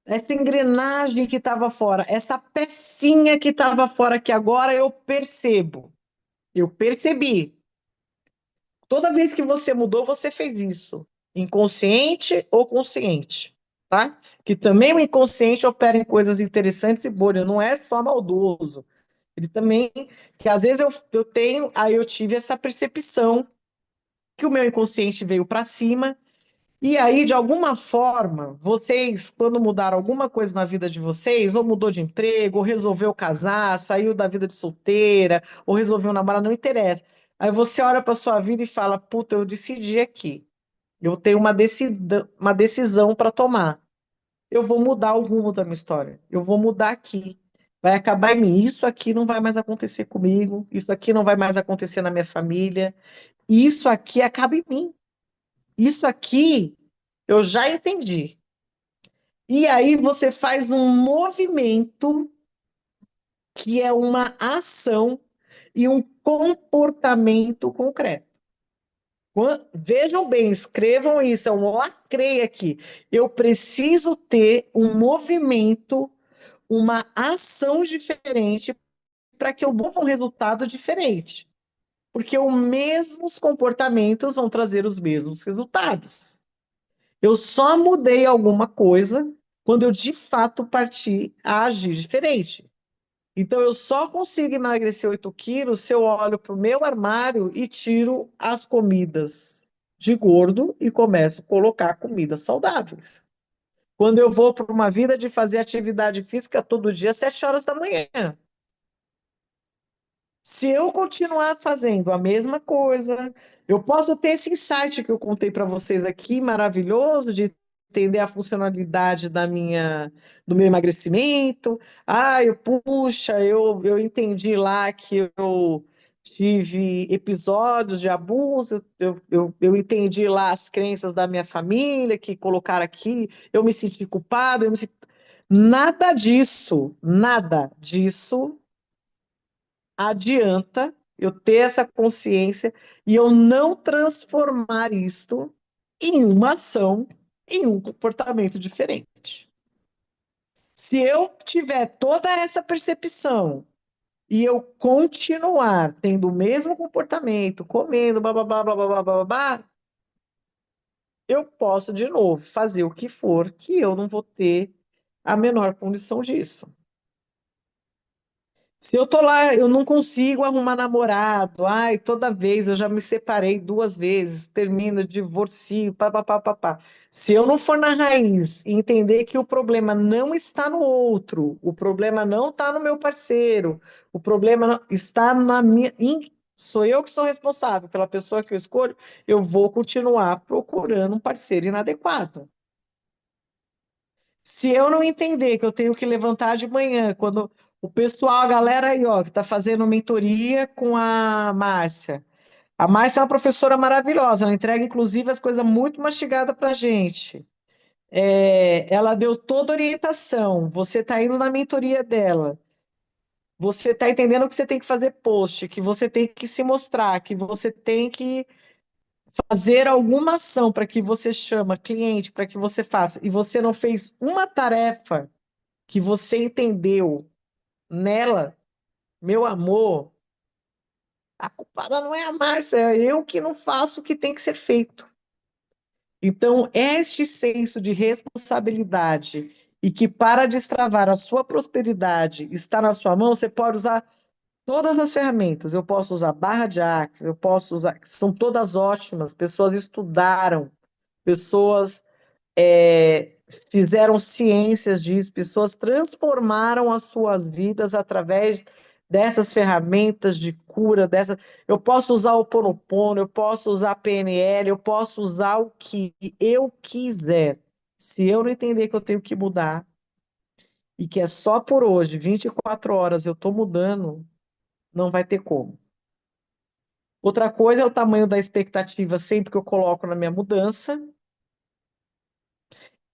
Speaker 3: essa engrenagem que estava fora, essa pecinha que estava fora, que agora eu percebo. Eu percebi. Toda vez que você mudou, você fez isso. Inconsciente ou consciente, tá? Que também o inconsciente opera em coisas interessantes e boas, não é só maldoso. Ele também, que às vezes eu tenho, aí eu tive essa percepção que o meu inconsciente veio para cima. E aí, de alguma forma, vocês, quando mudaram alguma coisa na vida de vocês, ou mudou de emprego, ou resolveu casar, saiu da vida de solteira, ou resolveu namorar, não interessa. Aí você olha para sua vida e fala: puta, eu decidi aqui. Eu tenho uma decisão para tomar. Eu vou mudar o rumo da minha história. Eu vou mudar aqui. Vai acabar em mim. Isso aqui não vai mais acontecer comigo. Isso aqui não vai mais acontecer na minha família. Isso aqui acaba em mim. Isso aqui eu já entendi. E aí você faz um movimento que é uma ação e um comportamento concreto. Vejam bem, escrevam isso, é um lacrei aqui. Eu preciso ter um movimento, uma ação diferente para que eu tenha um resultado diferente. Porque os mesmos comportamentos vão trazer os mesmos resultados. Eu só mudei alguma coisa quando eu de fato parti a agir diferente. Então eu só consigo emagrecer 8 quilos se eu olho para o meu armário e tiro as comidas de gordo e começo a colocar comidas saudáveis. Quando eu vou para uma vida de fazer atividade física todo dia, às 7 horas da manhã. Se eu continuar fazendo a mesma coisa, eu posso ter esse insight que eu contei para vocês aqui, maravilhoso, de entender a funcionalidade do meu emagrecimento. Ah, puxa, eu entendi lá que eu tive episódios de abuso, eu entendi lá as crenças da minha família que colocaram aqui, eu me senti culpado, nada disso adianta eu ter essa consciência e eu não transformar isto em uma ação, em um comportamento diferente. Se eu tiver toda essa percepção e eu continuar tendo o mesmo comportamento, comendo, blá, blá, blá, blá, blá, blá, blá, blá, eu posso de novo fazer o que for, que eu não vou ter a menor condição disso. Se eu tô lá, eu não consigo arrumar namorado. Ai, toda vez eu já me separei 2 vezes, termino, divorcio, papapá, papá. Se eu não for na raiz e entender que o problema não está no outro, o problema não está no meu parceiro, o problema está na minha. Sou eu que sou responsável pela pessoa que eu escolho, eu vou continuar procurando um parceiro inadequado. Se eu não entender que eu tenho que levantar de manhã, quando o pessoal, a galera aí, ó, que está fazendo mentoria com a Márcia. A Márcia é uma professora maravilhosa, ela entrega, inclusive, as coisas muito mastigadas para a gente. Ela deu toda a orientação. Você está indo na mentoria dela. Você está entendendo que você tem que fazer post, que você tem que se mostrar, que você tem que fazer alguma ação para que você chama cliente, para que você faça. E você não fez uma tarefa que você entendeu nela, meu amor, a culpada não é a Márcia, é eu que não faço o que tem que ser feito. Então, este senso de responsabilidade e que para destravar a sua prosperidade está na sua mão, você pode usar todas as ferramentas. Eu posso usar barra de Axis, eu posso usar, são todas ótimas, pessoas estudaram, pessoas fizeram ciências disso, pessoas transformaram as suas vidas através dessas ferramentas de cura, eu posso usar o Ponopono, eu posso usar PNL, eu posso usar o que eu quiser. Se eu não entender que eu tenho que mudar e que é só por hoje, 24 horas eu estou mudando, não vai ter como. Outra coisa é o tamanho da expectativa sempre que eu coloco na minha mudança.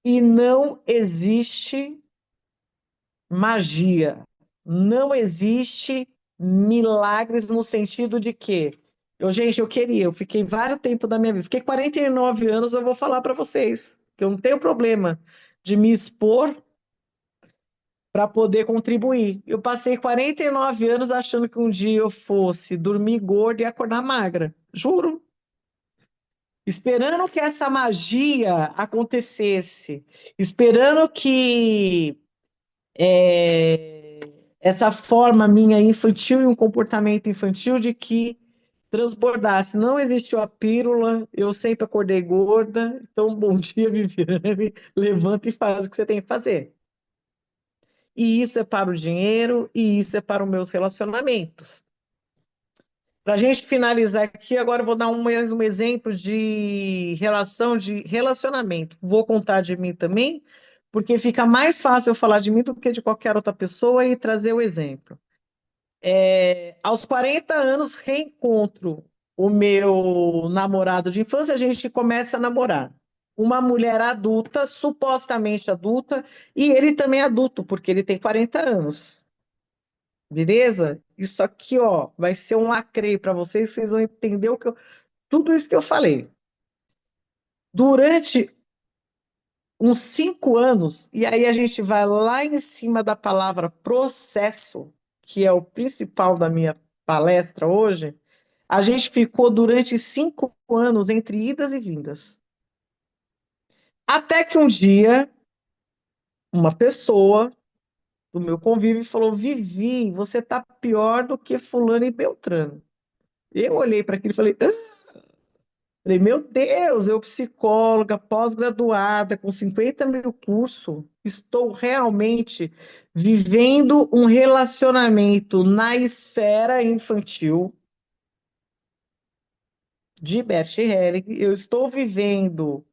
Speaker 3: E não existe magia. Não existe milagres no sentido de que gente, eu fiquei vários tempos da minha vida, fiquei 49 anos, eu vou falar para vocês, que eu não tenho problema de me expor para poder contribuir. Eu passei 49 anos achando que um dia eu fosse dormir gorda e acordar magra. Juro. Esperando que essa magia acontecesse, esperando que essa forma minha infantil e um comportamento infantil de que transbordasse. Não existiu a pílula, eu sempre acordei gorda, então bom dia, Viviane, levanta e faz o que você tem que fazer. E isso é para o dinheiro, e isso é para os meus relacionamentos. Para a gente finalizar aqui, agora eu vou dar mais um exemplo de relação de relacionamento. Vou contar de mim também, porque fica mais fácil eu falar de mim do que de qualquer outra pessoa e trazer o exemplo. Aos 40 anos, reencontro o meu namorado de infância, a gente começa a namorar. Uma mulher adulta, supostamente adulta, e ele também é adulto, porque ele tem 40 anos. Beleza? Isso aqui, ó, vai ser um lacreio para vocês, vocês vão entender tudo isso que eu falei. Durante uns 5 anos, e aí a gente vai lá em cima da palavra processo, que é o principal da minha palestra hoje, a gente ficou durante 5 anos entre idas e vindas. Até que um dia, uma pessoa do meu convívio falou: Vivi, você tá pior do que fulano e Beltrano. Eu olhei para aquilo e falei: falei, meu Deus, eu psicóloga, pós-graduada, com 50 mil cursos, estou realmente vivendo um relacionamento na esfera infantil de Bert Helling. Eu estou vivendo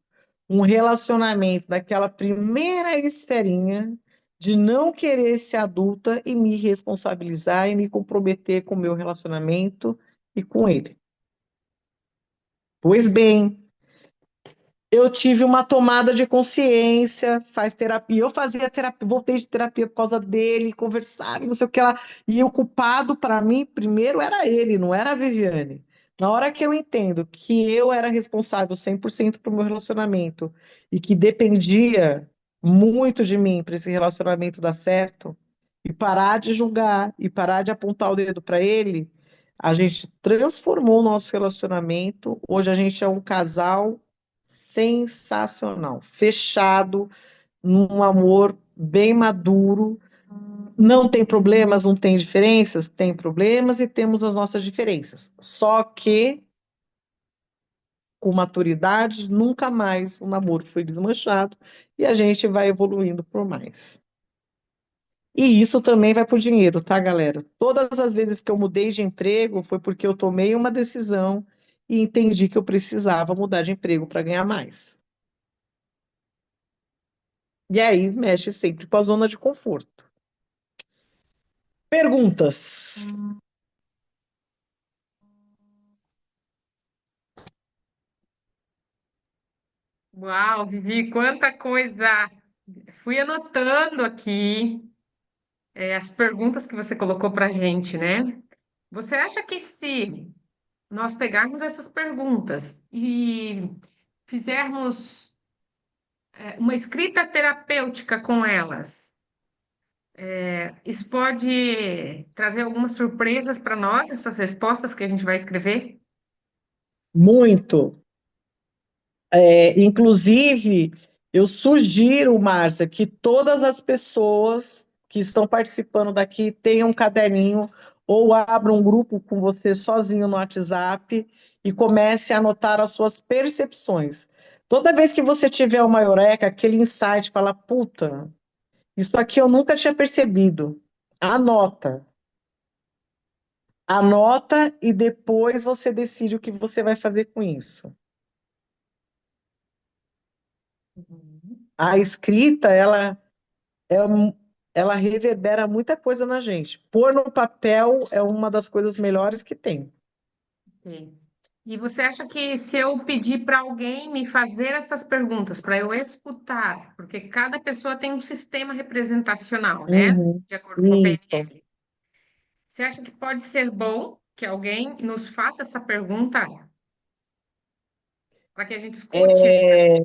Speaker 3: um relacionamento daquela primeira esferinha de não querer ser adulta e me responsabilizar e me comprometer com o meu relacionamento e com ele. Pois bem, eu tive uma tomada de consciência, faz terapia. Eu fazia terapia, voltei de terapia por causa dele, conversava, não sei o que lá. E o culpado, para mim, primeiro era ele, não era a Viviane. Na hora que eu entendo que eu era responsável 100% por meu relacionamento e que dependia muito de mim para esse relacionamento dar certo, e parar de julgar e parar de apontar o dedo para ele, a gente transformou o nosso relacionamento. Hoje a gente é um casal sensacional, fechado, num amor bem maduro. Não tem problemas, não tem diferenças? Tem problemas e temos as nossas diferenças. Só que, com maturidade, nunca mais o namoro foi desmanchado e a gente vai evoluindo por mais. E isso também vai para o dinheiro, tá, galera? Todas as vezes que eu mudei de emprego foi porque eu tomei uma decisão e entendi que eu precisava mudar de emprego para ganhar mais. E aí mexe sempre com a zona de conforto. Perguntas.
Speaker 1: Uau, Vivi, quanta coisa! Fui anotando aqui, as perguntas que você colocou para a gente, né? Você acha que se nós pegarmos essas perguntas e fizermos, uma escrita terapêutica com elas, isso pode trazer algumas surpresas para nós, essas respostas que a gente vai escrever?
Speaker 3: Muito. Inclusive, eu sugiro, Márcia, que todas as pessoas que estão participando daqui tenham um caderninho ou abram um grupo com você sozinho no WhatsApp e comece a anotar as suas percepções. Toda vez que você tiver uma eureka, aquele insight, fala, puta, isso aqui eu nunca tinha percebido. Anota. Anota e depois você decide o que você vai fazer com isso.
Speaker 1: Uhum.
Speaker 3: A escrita, ela reverbera muita coisa na gente. Pôr no papel é uma das coisas melhores que tem.
Speaker 1: Ok. E você acha que se eu pedir para alguém me fazer essas perguntas, para eu escutar, porque cada pessoa tem um sistema representacional, né?
Speaker 3: Uhum.
Speaker 1: De acordo com a
Speaker 3: Isso.
Speaker 1: PNL. Você acha que pode ser bom que alguém nos faça essa pergunta para que a gente escute isso?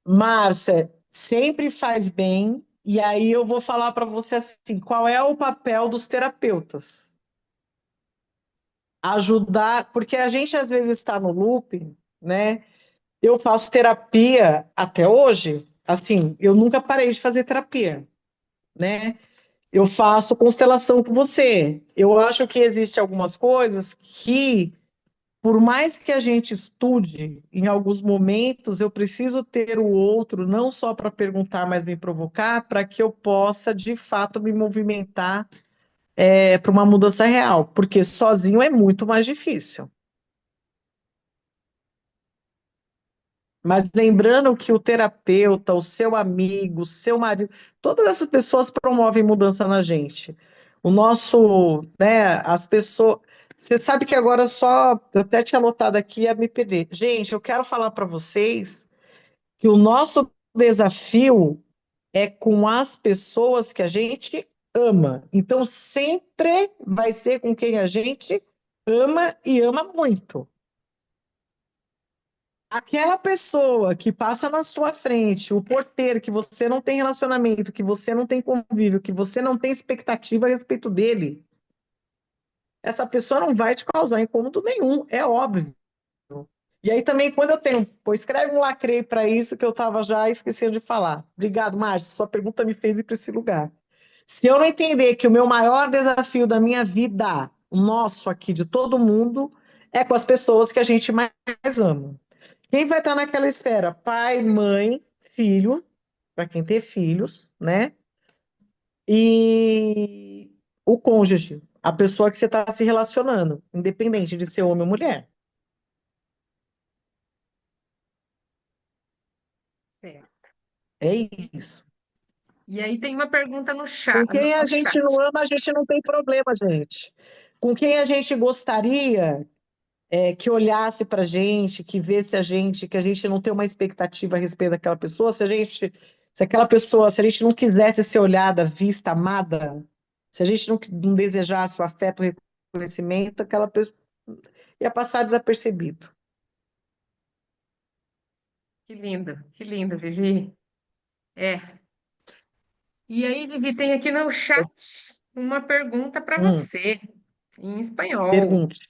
Speaker 3: Márcia, sempre faz bem. E aí eu vou falar para você assim, qual é o papel dos terapeutas? Ajudar, porque a gente às vezes está no looping, né? Eu faço terapia até hoje. Assim, eu nunca parei de fazer terapia, né? Eu faço constelação com você. Eu acho que existem algumas coisas que, por mais que a gente estude, em alguns momentos eu preciso ter o outro, não só para perguntar, mas me provocar, para que eu possa, de fato, me movimentar para uma mudança real, porque sozinho é muito mais difícil. Mas lembrando que o terapeuta, o seu amigo, o seu marido, todas essas pessoas promovem mudança na gente. O nosso, né, as pessoas. Você sabe que agora só, eu até tinha anotado aqui a me perder. Gente, eu quero falar para vocês que o nosso desafio é com as pessoas que a gente ama. Então, sempre vai ser com quem a gente ama e ama muito. Aquela pessoa que passa na sua frente, o porteiro, que você não tem relacionamento, que você não tem convívio, que você não tem expectativa a respeito dele, essa pessoa não vai te causar incômodo nenhum, é óbvio. E aí também, quando eu tenho, pô, escreve um lacrei para isso que eu estava já esquecendo de falar. Obrigado, Márcio, sua pergunta me fez ir para esse lugar. Se eu não entender que o meu maior desafio da minha vida, o nosso aqui, de todo mundo, é com as pessoas que a gente mais ama. Quem vai estar naquela esfera? Pai, mãe, filho, para quem ter filhos, né? E o cônjuge, a pessoa que você está se relacionando, independente de ser homem ou mulher.
Speaker 1: Certo.
Speaker 3: É
Speaker 1: E,
Speaker 3: isso.
Speaker 1: e aí tem uma pergunta no
Speaker 3: Com
Speaker 1: chat,
Speaker 3: quem a
Speaker 1: no
Speaker 3: gente
Speaker 1: chat.
Speaker 3: não ama, a gente não tem problema, gente. Com quem a gente gostaria que olhasse para a gente, que visse a gente, que a gente não tem uma expectativa a respeito daquela pessoa, se aquela pessoa, se a gente não quisesse ser olhada, vista, amada, se a gente não desejasse o afeto, o reconhecimento, aquela pessoa ia passar desapercebido.
Speaker 1: Que lindo, Vivi. É. E aí, Vivi, tem aqui no chat uma pergunta para
Speaker 3: Hum,
Speaker 1: você, em espanhol.
Speaker 3: pergunte.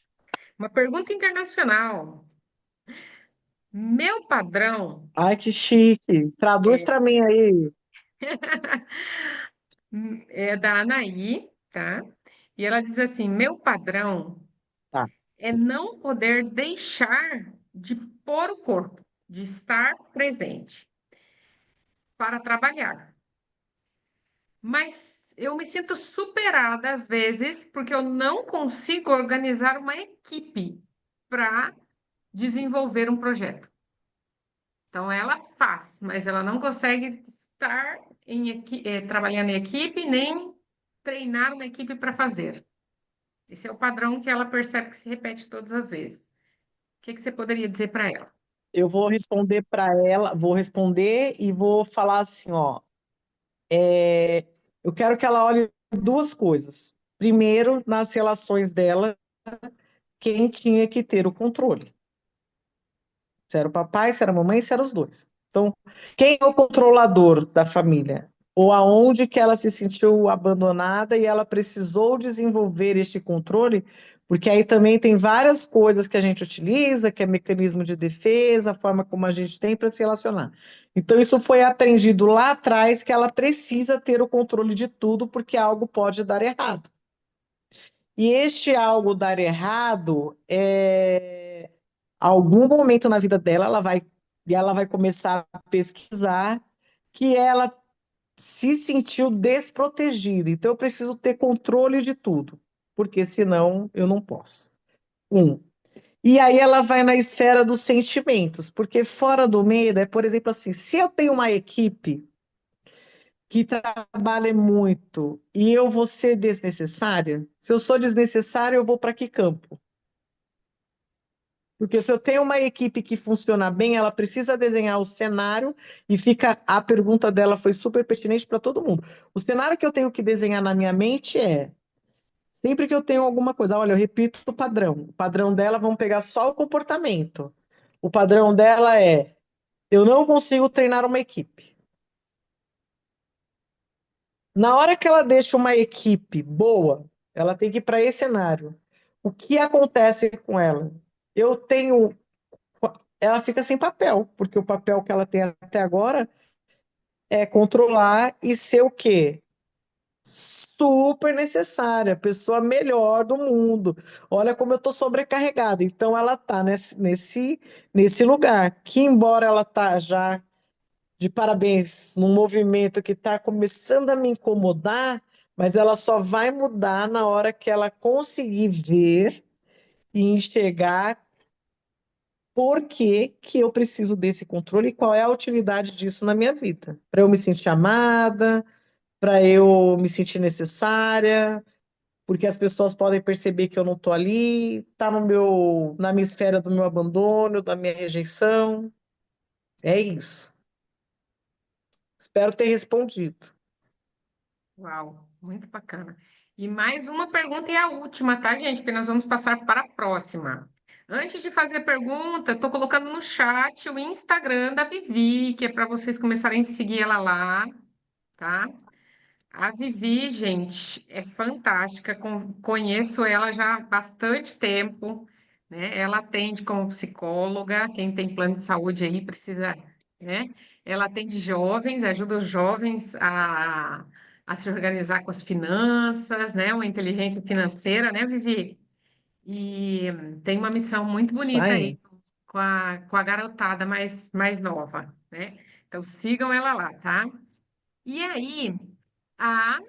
Speaker 1: Uma pergunta internacional. Meu padrão
Speaker 3: Ai, que chique. Traduz
Speaker 1: é,
Speaker 3: para mim aí.
Speaker 1: é da Anaí, tá? E ela diz assim: meu padrão
Speaker 3: Tá.
Speaker 1: é não poder deixar de pôr o corpo, de estar presente para trabalhar. Mas eu me sinto superada às vezes porque eu não consigo organizar uma equipe para desenvolver um projeto. Então ela faz, mas ela não consegue estar trabalhando em equipe nem treinar uma equipe para fazer. Esse é o padrão que ela percebe que se repete todas as vezes. O que que você poderia dizer para ela?
Speaker 3: Eu vou responder para ela, vou responder e vou falar assim, ó. Eu quero que ela olhe duas coisas. Primeiro, nas relações dela, quem tinha que ter o controle. Se era o papai, se era a mamãe, se eram os dois. Então, quem é o controlador da família? Ou aonde que ela se sentiu abandonada e ela precisou desenvolver este controle? Porque aí também tem várias coisas que a gente utiliza, que é mecanismo de defesa, a forma como a gente tem para se relacionar. Então, isso foi aprendido lá atrás que ela precisa ter o controle de tudo, porque algo pode dar errado. E este algo dar errado algum momento na vida dela, ela vai e ela vai começar a pesquisar que ela se sentiu desprotegida. Então, eu preciso ter controle de tudo, porque senão eu não posso. Um. E aí ela vai na esfera dos sentimentos, porque fora do meio, é, por exemplo, assim, se eu tenho uma equipe que trabalha muito e eu vou ser desnecessária, se eu sou desnecessária, eu vou para que campo? Porque se eu tenho uma equipe que funciona bem, ela precisa desenhar o cenário e fica. A pergunta dela foi super pertinente para todo mundo. O cenário que eu tenho que desenhar na minha mente é sempre que eu tenho alguma coisa, olha, eu repito o padrão. O padrão dela, vamos pegar só o comportamento. O padrão dela é: eu não consigo treinar uma equipe. Na hora que ela deixa uma equipe boa, ela tem que ir para esse cenário. O que acontece com ela? Eu tenho ela fica sem papel, porque o papel que ela tem até agora é controlar e ser o quê? Super necessária, a pessoa melhor do mundo. Olha como eu estou sobrecarregada. Então ela está nesse lugar, que embora ela tá já de parabéns num movimento que está começando a me incomodar, mas ela só vai mudar na hora que ela conseguir ver e enxergar por que que eu preciso desse controle e qual é a utilidade disso na minha vida. Para eu me sentir amada, para eu me sentir necessária, porque as pessoas podem perceber que eu não estou ali, está no meu, na minha esfera do meu abandono, da minha rejeição. É isso. Espero ter respondido.
Speaker 1: Uau, muito bacana. E mais uma pergunta e a última, tá, gente? Porque nós vamos passar para a próxima. Antes de fazer a pergunta, estou colocando no chat o Instagram da Vivi, que é para vocês começarem a seguir ela lá, tá? A Vivi, gente, é fantástica. Conheço ela já há bastante tempo, né? Ela atende como psicóloga. Quem tem plano de saúde aí precisa, né? Ela atende jovens, ajuda os jovens a se organizar com as finanças, né? Uma inteligência financeira, né, Vivi? E tem uma missão muito
Speaker 3: Isso
Speaker 1: bonita aí
Speaker 3: aí.
Speaker 1: com a garotada mais nova, né? Então sigam ela lá, tá? E aí. A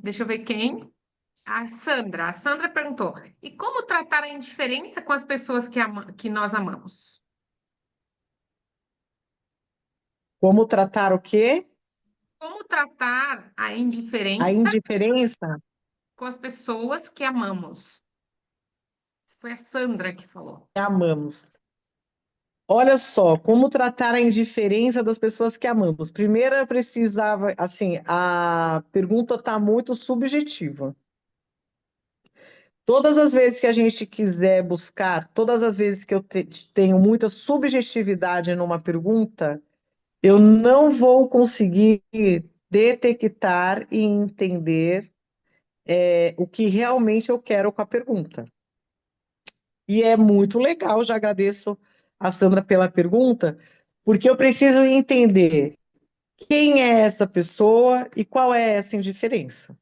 Speaker 1: deixa eu ver quem. A Sandra. A Sandra perguntou: e como tratar a indiferença com as pessoas que nós amamos?
Speaker 3: Como tratar o quê?
Speaker 1: Como tratar a
Speaker 3: A
Speaker 1: indiferença
Speaker 3: indiferença
Speaker 1: com as pessoas que amamos? Foi a Sandra que falou.
Speaker 3: que amamos. Olha só, como tratar a indiferença das pessoas que amamos. Primeiro, eu precisava, assim, a pergunta está muito subjetiva. Todas as vezes que a gente quiser buscar, todas as vezes que eu tenho muita subjetividade numa pergunta, eu não vou conseguir detectar e entender o que realmente eu quero com a pergunta. E é muito legal, já agradeço a Sandra pela pergunta, porque eu preciso entender quem é essa pessoa e qual é essa indiferença.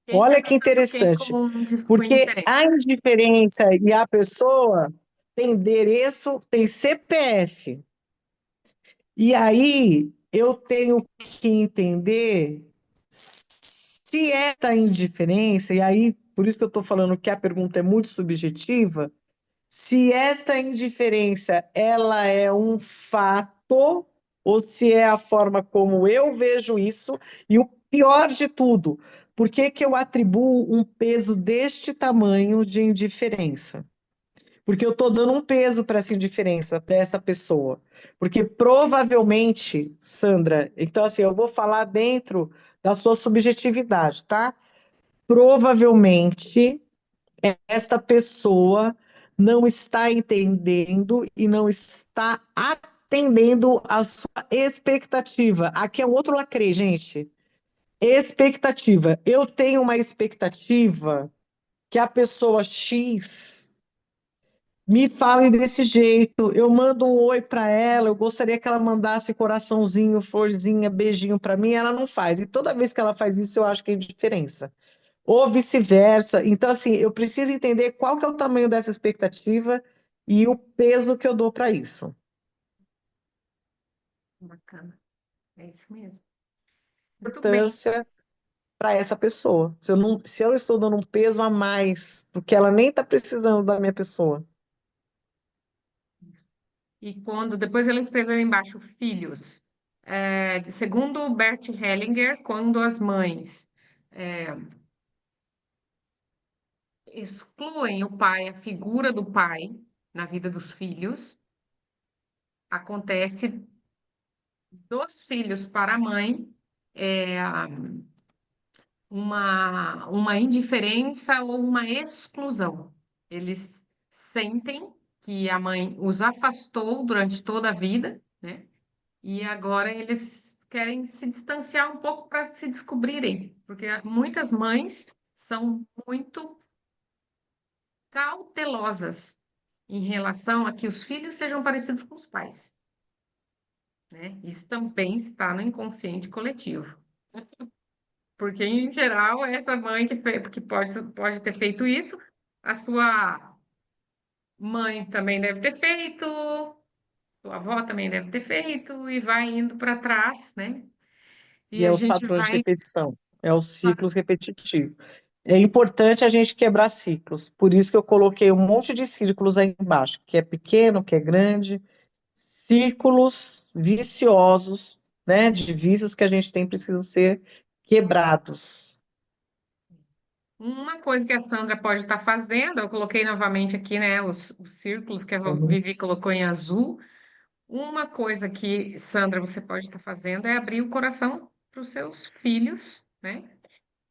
Speaker 1: Quem está
Speaker 3: Olha que
Speaker 1: tratando quem
Speaker 3: interessante,
Speaker 1: com
Speaker 3: porque
Speaker 1: indiferença?
Speaker 3: a indiferença e a pessoa tem endereço, tem CPF. E aí eu tenho que entender se essa indiferença, e aí por isso que eu estou falando que a pergunta é muito subjetiva, se esta indiferença ela é um fato ou se é a forma como eu vejo isso, e o pior de tudo, por que que eu atribuo um peso deste tamanho de indiferença? Porque eu estou dando um peso para essa indiferença dessa pessoa. Porque provavelmente, Sandra, então assim, eu vou falar dentro da sua subjetividade, tá? Provavelmente esta pessoa não está entendendo e não está atendendo a sua expectativa. Aqui é um outro lacre, gente. Expectativa. Eu tenho uma expectativa que a pessoa X me fale desse jeito. Eu mando um oi para ela, eu gostaria que ela mandasse coraçãozinho, florzinha, beijinho para mim, ela não faz. E toda vez que ela faz isso, eu acho que é indiferença. Ou vice-versa. Então, assim, eu preciso entender qual que é o tamanho dessa expectativa e o peso que eu dou para isso.
Speaker 1: Bacana. É isso mesmo. Muito bem.
Speaker 3: Importância para essa pessoa. Se eu estou dando um peso a mais do que ela nem está precisando da minha pessoa.
Speaker 1: E quando depois ela escreveu embaixo filhos. Segundo Bert Hellinger, quando as mães é, excluem o pai, a figura do pai na vida dos filhos, acontece dos filhos para a mãe é, uma indiferença ou uma exclusão. Eles sentem que a mãe os afastou durante toda a vida, né? E agora eles querem se distanciar um pouco para se descobrirem, porque muitas mães são muito cautelosas em relação a que os filhos sejam parecidos com os pais, né? Isso também está no inconsciente coletivo. Porque, em geral, essa mãe que pode ter feito isso, a sua mãe também deve ter feito, sua avó também deve ter feito, e vai indo para trás, né?
Speaker 3: E
Speaker 1: E
Speaker 3: é
Speaker 1: a
Speaker 3: os
Speaker 1: gente
Speaker 3: padrões de
Speaker 1: vai.
Speaker 3: repetição, é os ciclos repetitivos. É importante a gente quebrar ciclos. Por isso que eu coloquei um monte de círculos aí embaixo, que é pequeno, que é grande, círculos viciosos, né, de vícios que a gente tem precisam ser quebrados.
Speaker 1: Uma coisa que a Sandra pode estar fazendo, eu coloquei novamente aqui, né, os círculos que a
Speaker 3: Uhum.
Speaker 1: Vivi colocou em azul. Uma coisa que, Sandra, você pode estar fazendo é abrir o coração para os seus filhos, né?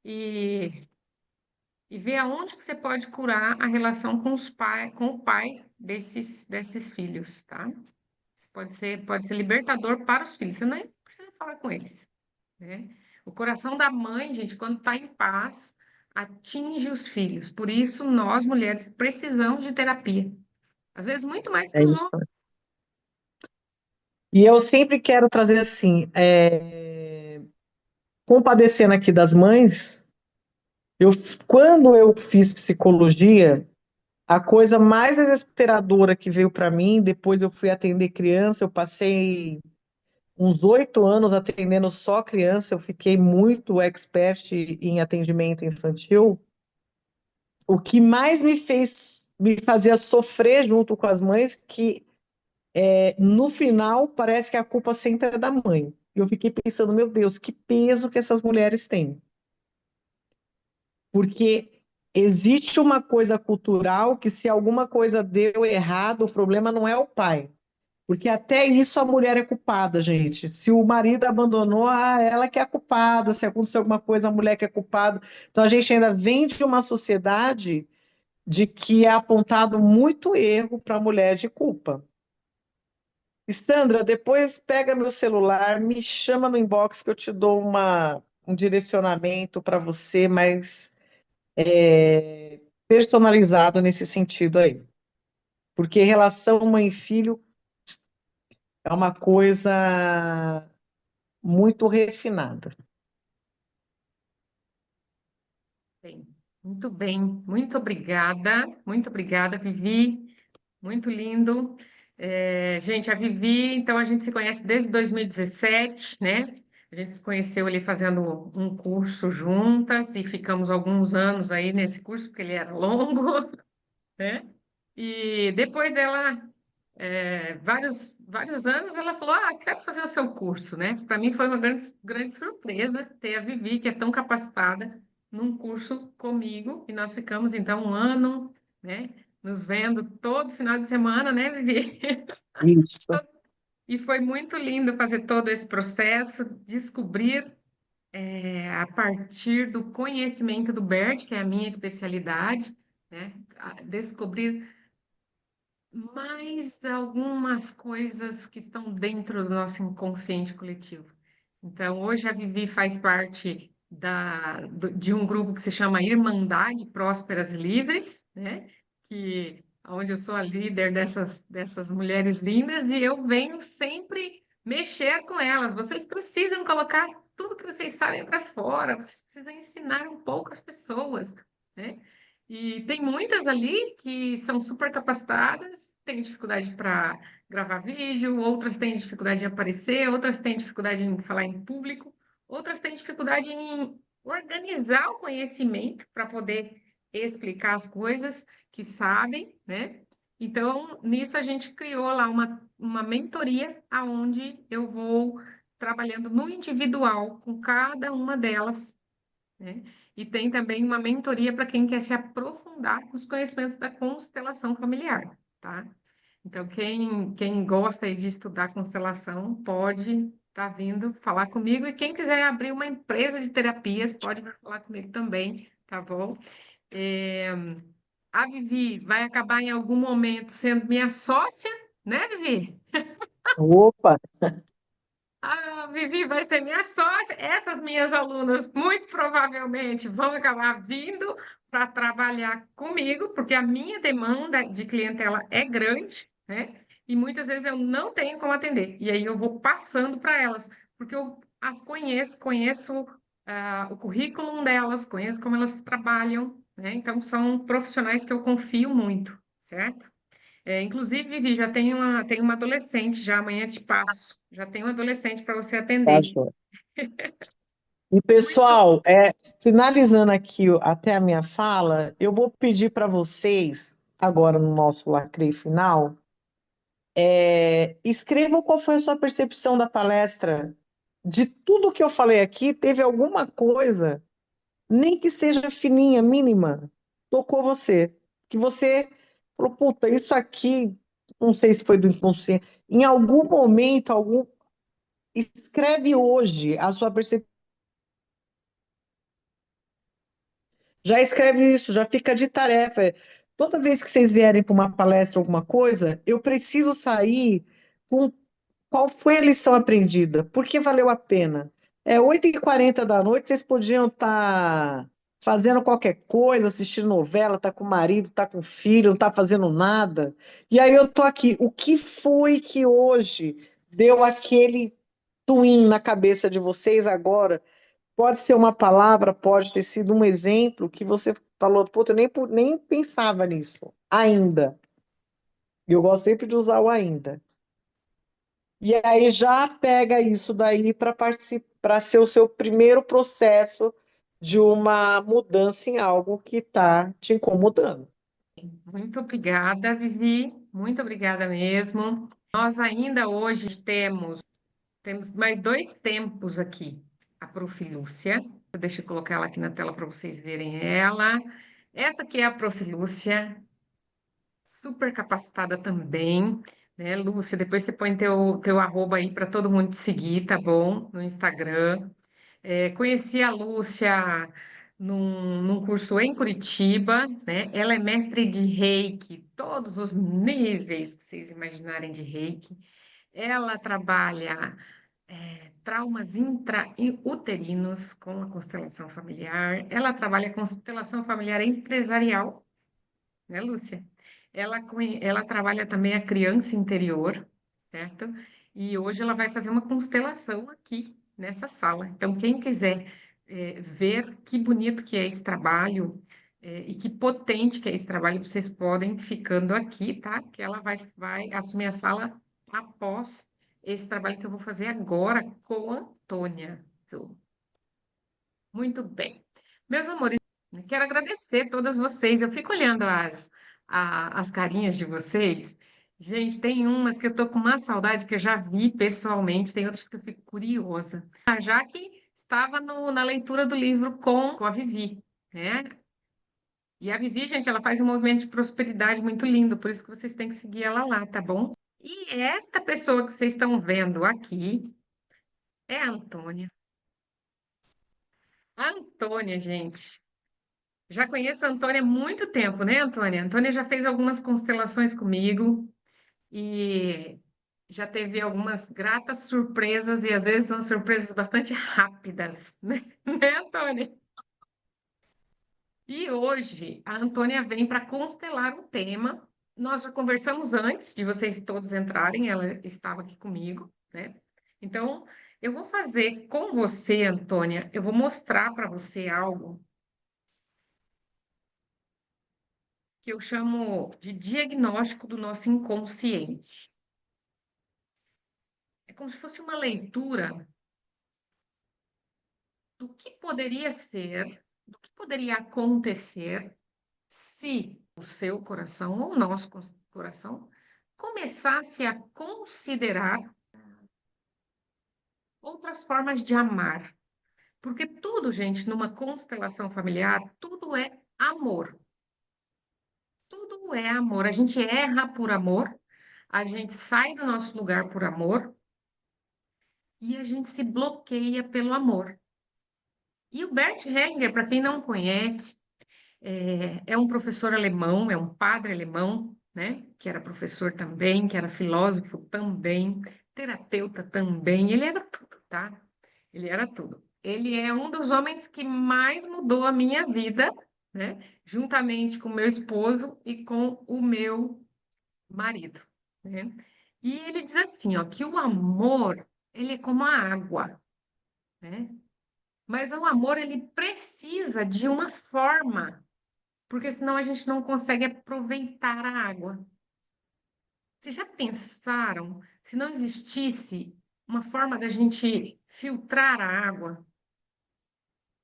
Speaker 1: E e ver aonde que você pode curar a relação com o pai desses filhos, tá? Isso pode ser libertador para os filhos. Você nem precisa falar com eles, né? O coração da mãe, gente, quando está em paz, atinge os filhos. Por isso, nós mulheres precisamos de terapia. Às vezes, muito mais que
Speaker 3: É
Speaker 1: os
Speaker 3: isso.
Speaker 1: homens.
Speaker 3: E eu sempre quero trazer assim, compadecendo aqui das mães, eu, quando eu fiz psicologia, a coisa mais desesperadora que veio para mim, depois eu fui atender criança, eu passei uns 8 anos atendendo só criança, eu fiquei muito expert em atendimento infantil. O que mais me fazia sofrer junto com as mães, que no final parece que a culpa sempre é da mãe. Eu fiquei pensando, meu Deus, que peso que essas mulheres têm. Porque existe uma coisa cultural que se alguma coisa deu errado, o problema não é o pai. Porque até isso a mulher é culpada, gente. Se o marido abandonou, ela que é a culpada. Se aconteceu alguma coisa, a mulher que é culpada. Então a gente ainda vem de uma sociedade de que é apontado muito erro para a mulher de culpa. Sandra, depois pega meu celular, me chama no inbox que eu te dou um direcionamento para você, mas personalizado nesse sentido aí. Porque relação mãe e filho é uma coisa muito refinada.
Speaker 1: Bem, muito bem. Muito obrigada, Vivi. Muito lindo. Gente, a Vivi, então a gente se conhece desde 2017, né? A gente se conheceu ali fazendo um curso juntas e ficamos alguns anos aí nesse curso, porque ele era longo, né? E depois dela, vários anos, ela falou: Ah, quero fazer o seu curso, né? Para mim foi uma grande surpresa ter a Vivi, que é tão capacitada, num curso comigo, e nós ficamos então um ano, né? Nos vendo todo final de semana, né, Vivi?
Speaker 3: Isso.
Speaker 1: E foi muito lindo fazer todo esse processo, descobrir, a partir do conhecimento do Bert, que é a minha especialidade, né? Descobrir mais algumas coisas que estão dentro do nosso inconsciente coletivo. Então, hoje a Vivi faz parte de um grupo que se chama Irmandade Prósperas e Livres, né? Onde eu sou a líder dessas mulheres lindas e eu venho sempre mexer com elas. Vocês precisam colocar tudo que vocês sabem para fora, vocês precisam ensinar um pouco as pessoas, né? E tem muitas ali que são super capacitadas têm dificuldade para gravar vídeo, outras têm dificuldade em aparecer, outras têm dificuldade em falar em público, outras têm dificuldade em organizar o conhecimento para poder explicar as coisas que sabem, né? Então, nisso a gente criou lá uma mentoria aonde eu vou trabalhando no individual com cada uma delas, né? E tem também uma mentoria para quem quer se aprofundar nos conhecimentos da constelação familiar, tá? Então, quem gosta aí de estudar constelação pode estar vindo falar comigo. E quem quiser abrir uma empresa de terapias pode vir falar comigo também, tá bom? É, a Vivi vai acabar em algum momento sendo minha sócia, né, Vivi?
Speaker 3: Opa,
Speaker 1: A Vivi vai ser minha sócia. Essas minhas alunas, muito provavelmente, vão acabar vindo para trabalhar comigo, porque a minha demanda de clientela é grande, né? E muitas vezes eu não tenho como atender. E aí eu vou passando para elas, porque eu as conheço o currículo delas, conheço como elas trabalham, né? Então são profissionais que eu confio muito, certo? Inclusive, Vivi, tem uma adolescente, já amanhã te passo. Já tem um adolescente para você
Speaker 3: tá,
Speaker 1: atender.
Speaker 3: joia. E
Speaker 1: Muito.
Speaker 3: pessoal, finalizando aqui até a minha fala, eu vou pedir para vocês, agora no nosso lacre final, escrevam qual foi a sua percepção da palestra. De tudo que eu falei aqui, teve alguma coisa, nem que seja fininha, mínima, tocou você. Que você falou, puta, isso aqui, não sei se foi do inconsciente, em algum momento, escreve hoje a sua percepção. Já escreve isso, já fica de tarefa. Toda vez que vocês vierem para uma palestra, alguma coisa, eu preciso sair com qual foi a lição aprendida, por que valeu a pena. 8h40 da noite, vocês podiam estar fazendo qualquer coisa, assistindo novela, tá com o marido, tá com o filho, não tá fazendo nada. E aí eu tô aqui. O que foi que hoje deu aquele twin na cabeça de vocês agora? Pode ser uma palavra, pode ter sido um exemplo que você falou, puta, eu nem pensava nisso, ainda. E eu gosto sempre de usar o ainda. E aí já pega isso daí para participar, para ser o seu primeiro processo de uma mudança em algo que está te incomodando.
Speaker 1: Muito obrigada, Vivi. Muito obrigada mesmo. Nós ainda hoje temos mais dois tempos aqui. A Prof. Lúcia. Deixa eu colocar ela aqui na tela para vocês verem ela. Essa aqui é a Prof. Lúcia, super capacitada também, né, Lúcia? Depois você põe teu arroba aí para todo mundo te seguir, tá bom? No Instagram. Conheci a Lúcia num curso em Curitiba, né? Ela é mestre de Reiki, todos os níveis que vocês imaginarem de Reiki. Ela trabalha traumas intrauterinos com a constelação familiar. Ela trabalha constelação familiar empresarial, né, Lúcia? Ela trabalha também a criança interior, certo? E hoje ela vai fazer uma constelação aqui nessa sala. Então, quem quiser ver que bonito que é esse trabalho e que potente que é esse trabalho, vocês podem ficando aqui, tá? Que ela vai assumir a sala após esse trabalho que eu vou fazer agora com a Antônia. Muito bem. Meus amores, quero agradecer a todas vocês. Eu fico olhando as carinhas de vocês. Gente, tem umas que eu tô com uma saudade que eu já vi pessoalmente, tem outras que eu fico curiosa. Já que estava na leitura do livro com a Vivi, né? E a Vivi, gente, ela faz um movimento de prosperidade muito lindo, por isso que vocês têm que seguir ela lá, tá bom? E esta pessoa que vocês estão vendo aqui é a Antônia. A Antônia, gente. Já conheço a Antônia há muito tempo, né, Antônia? A Antônia já fez algumas constelações comigo e já teve algumas gratas surpresas e às vezes são surpresas bastante rápidas, né, né, Antônia? E hoje a Antônia vem para constelar um tema. Nós já conversamos antes de vocês todos entrarem, ela estava aqui comigo, né? Então, eu vou fazer com você, Antônia, eu vou mostrar para você algo que eu chamo de diagnóstico do nosso inconsciente. É como se fosse uma leitura do que poderia ser, do que poderia acontecer se o seu coração ou o nosso coração começasse a considerar outras formas de amar. Porque tudo, gente, numa constelação familiar, tudo é amor. Tudo é amor. A gente erra por amor, a gente sai do nosso lugar por amor e a gente se bloqueia pelo amor. E o Bert Hellinger, para quem não conhece, é um professor alemão, é um padre alemão, né? Que era professor também, que era filósofo também, terapeuta também. Ele era tudo, tá? Ele era tudo. Ele é um dos homens que mais mudou a minha vida, né? Juntamente com o meu esposo e com o meu marido, né? E ele diz assim, ó, que o amor, ele é como a água, né? Mas o amor, ele precisa de uma forma, porque senão a gente não consegue aproveitar a água. Vocês já pensaram se não existisse uma forma da gente filtrar a água?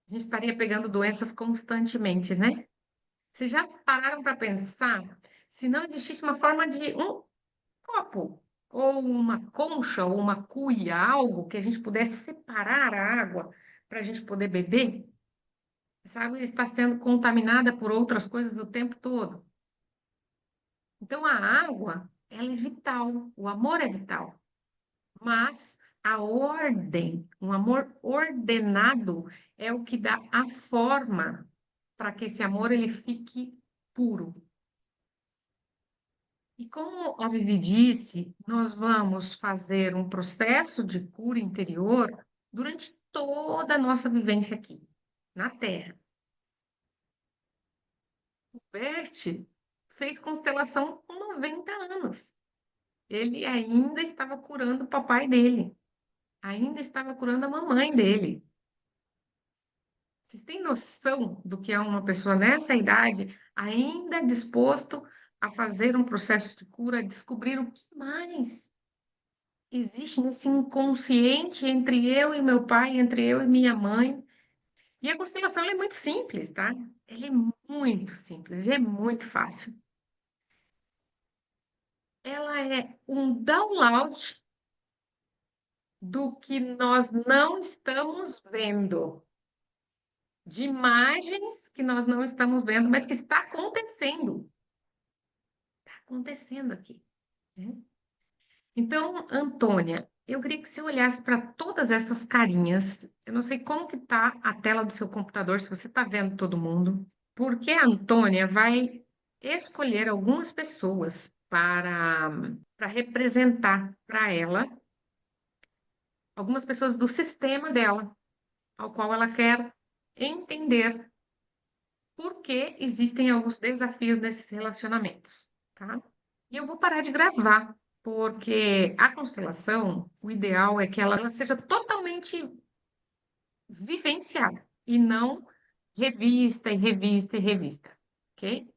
Speaker 1: A gente estaria pegando doenças constantemente, né? Vocês já pararam para pensar se não existisse uma forma de um copo, ou uma concha, ou uma cuia, algo que a gente pudesse separar a água para a gente poder beber? Essa água está sendo contaminada por outras coisas o tempo todo. Então, a água, ela é vital, o amor é vital. Mas a ordem, um amor ordenado é o que dá a forma para que esse amor ele fique puro. E como a Vivi disse, nós vamos fazer um processo de cura interior durante toda a nossa vivência aqui, na Terra. O Bert fez constelação com 90 anos. Ele ainda estava curando o papai dele, ainda estava curando a mamãe dele. Vocês têm noção do que é uma pessoa nessa idade ainda disposto a fazer um processo de cura, a descobrir o que mais existe nesse inconsciente entre eu e meu pai, entre eu e minha mãe? E a constelação ela é muito simples, tá? Ela é muito simples e é muito fácil. Ela é um download do que nós não estamos vendo, de imagens que nós não estamos vendo, mas que está acontecendo. Está acontecendo aqui, né? Então, Antônia, eu queria que você olhasse para todas essas carinhas. Eu não sei como que está a tela do seu computador, se você está vendo todo mundo, porque a Antônia vai escolher algumas pessoas para representar para ela, algumas pessoas do sistema dela, ao qual ela quer entender por que existem alguns desafios nesses relacionamentos, tá? E eu vou parar de gravar, porque a constelação, o ideal é que ela seja totalmente vivenciada e não revista e revista e revista, ok?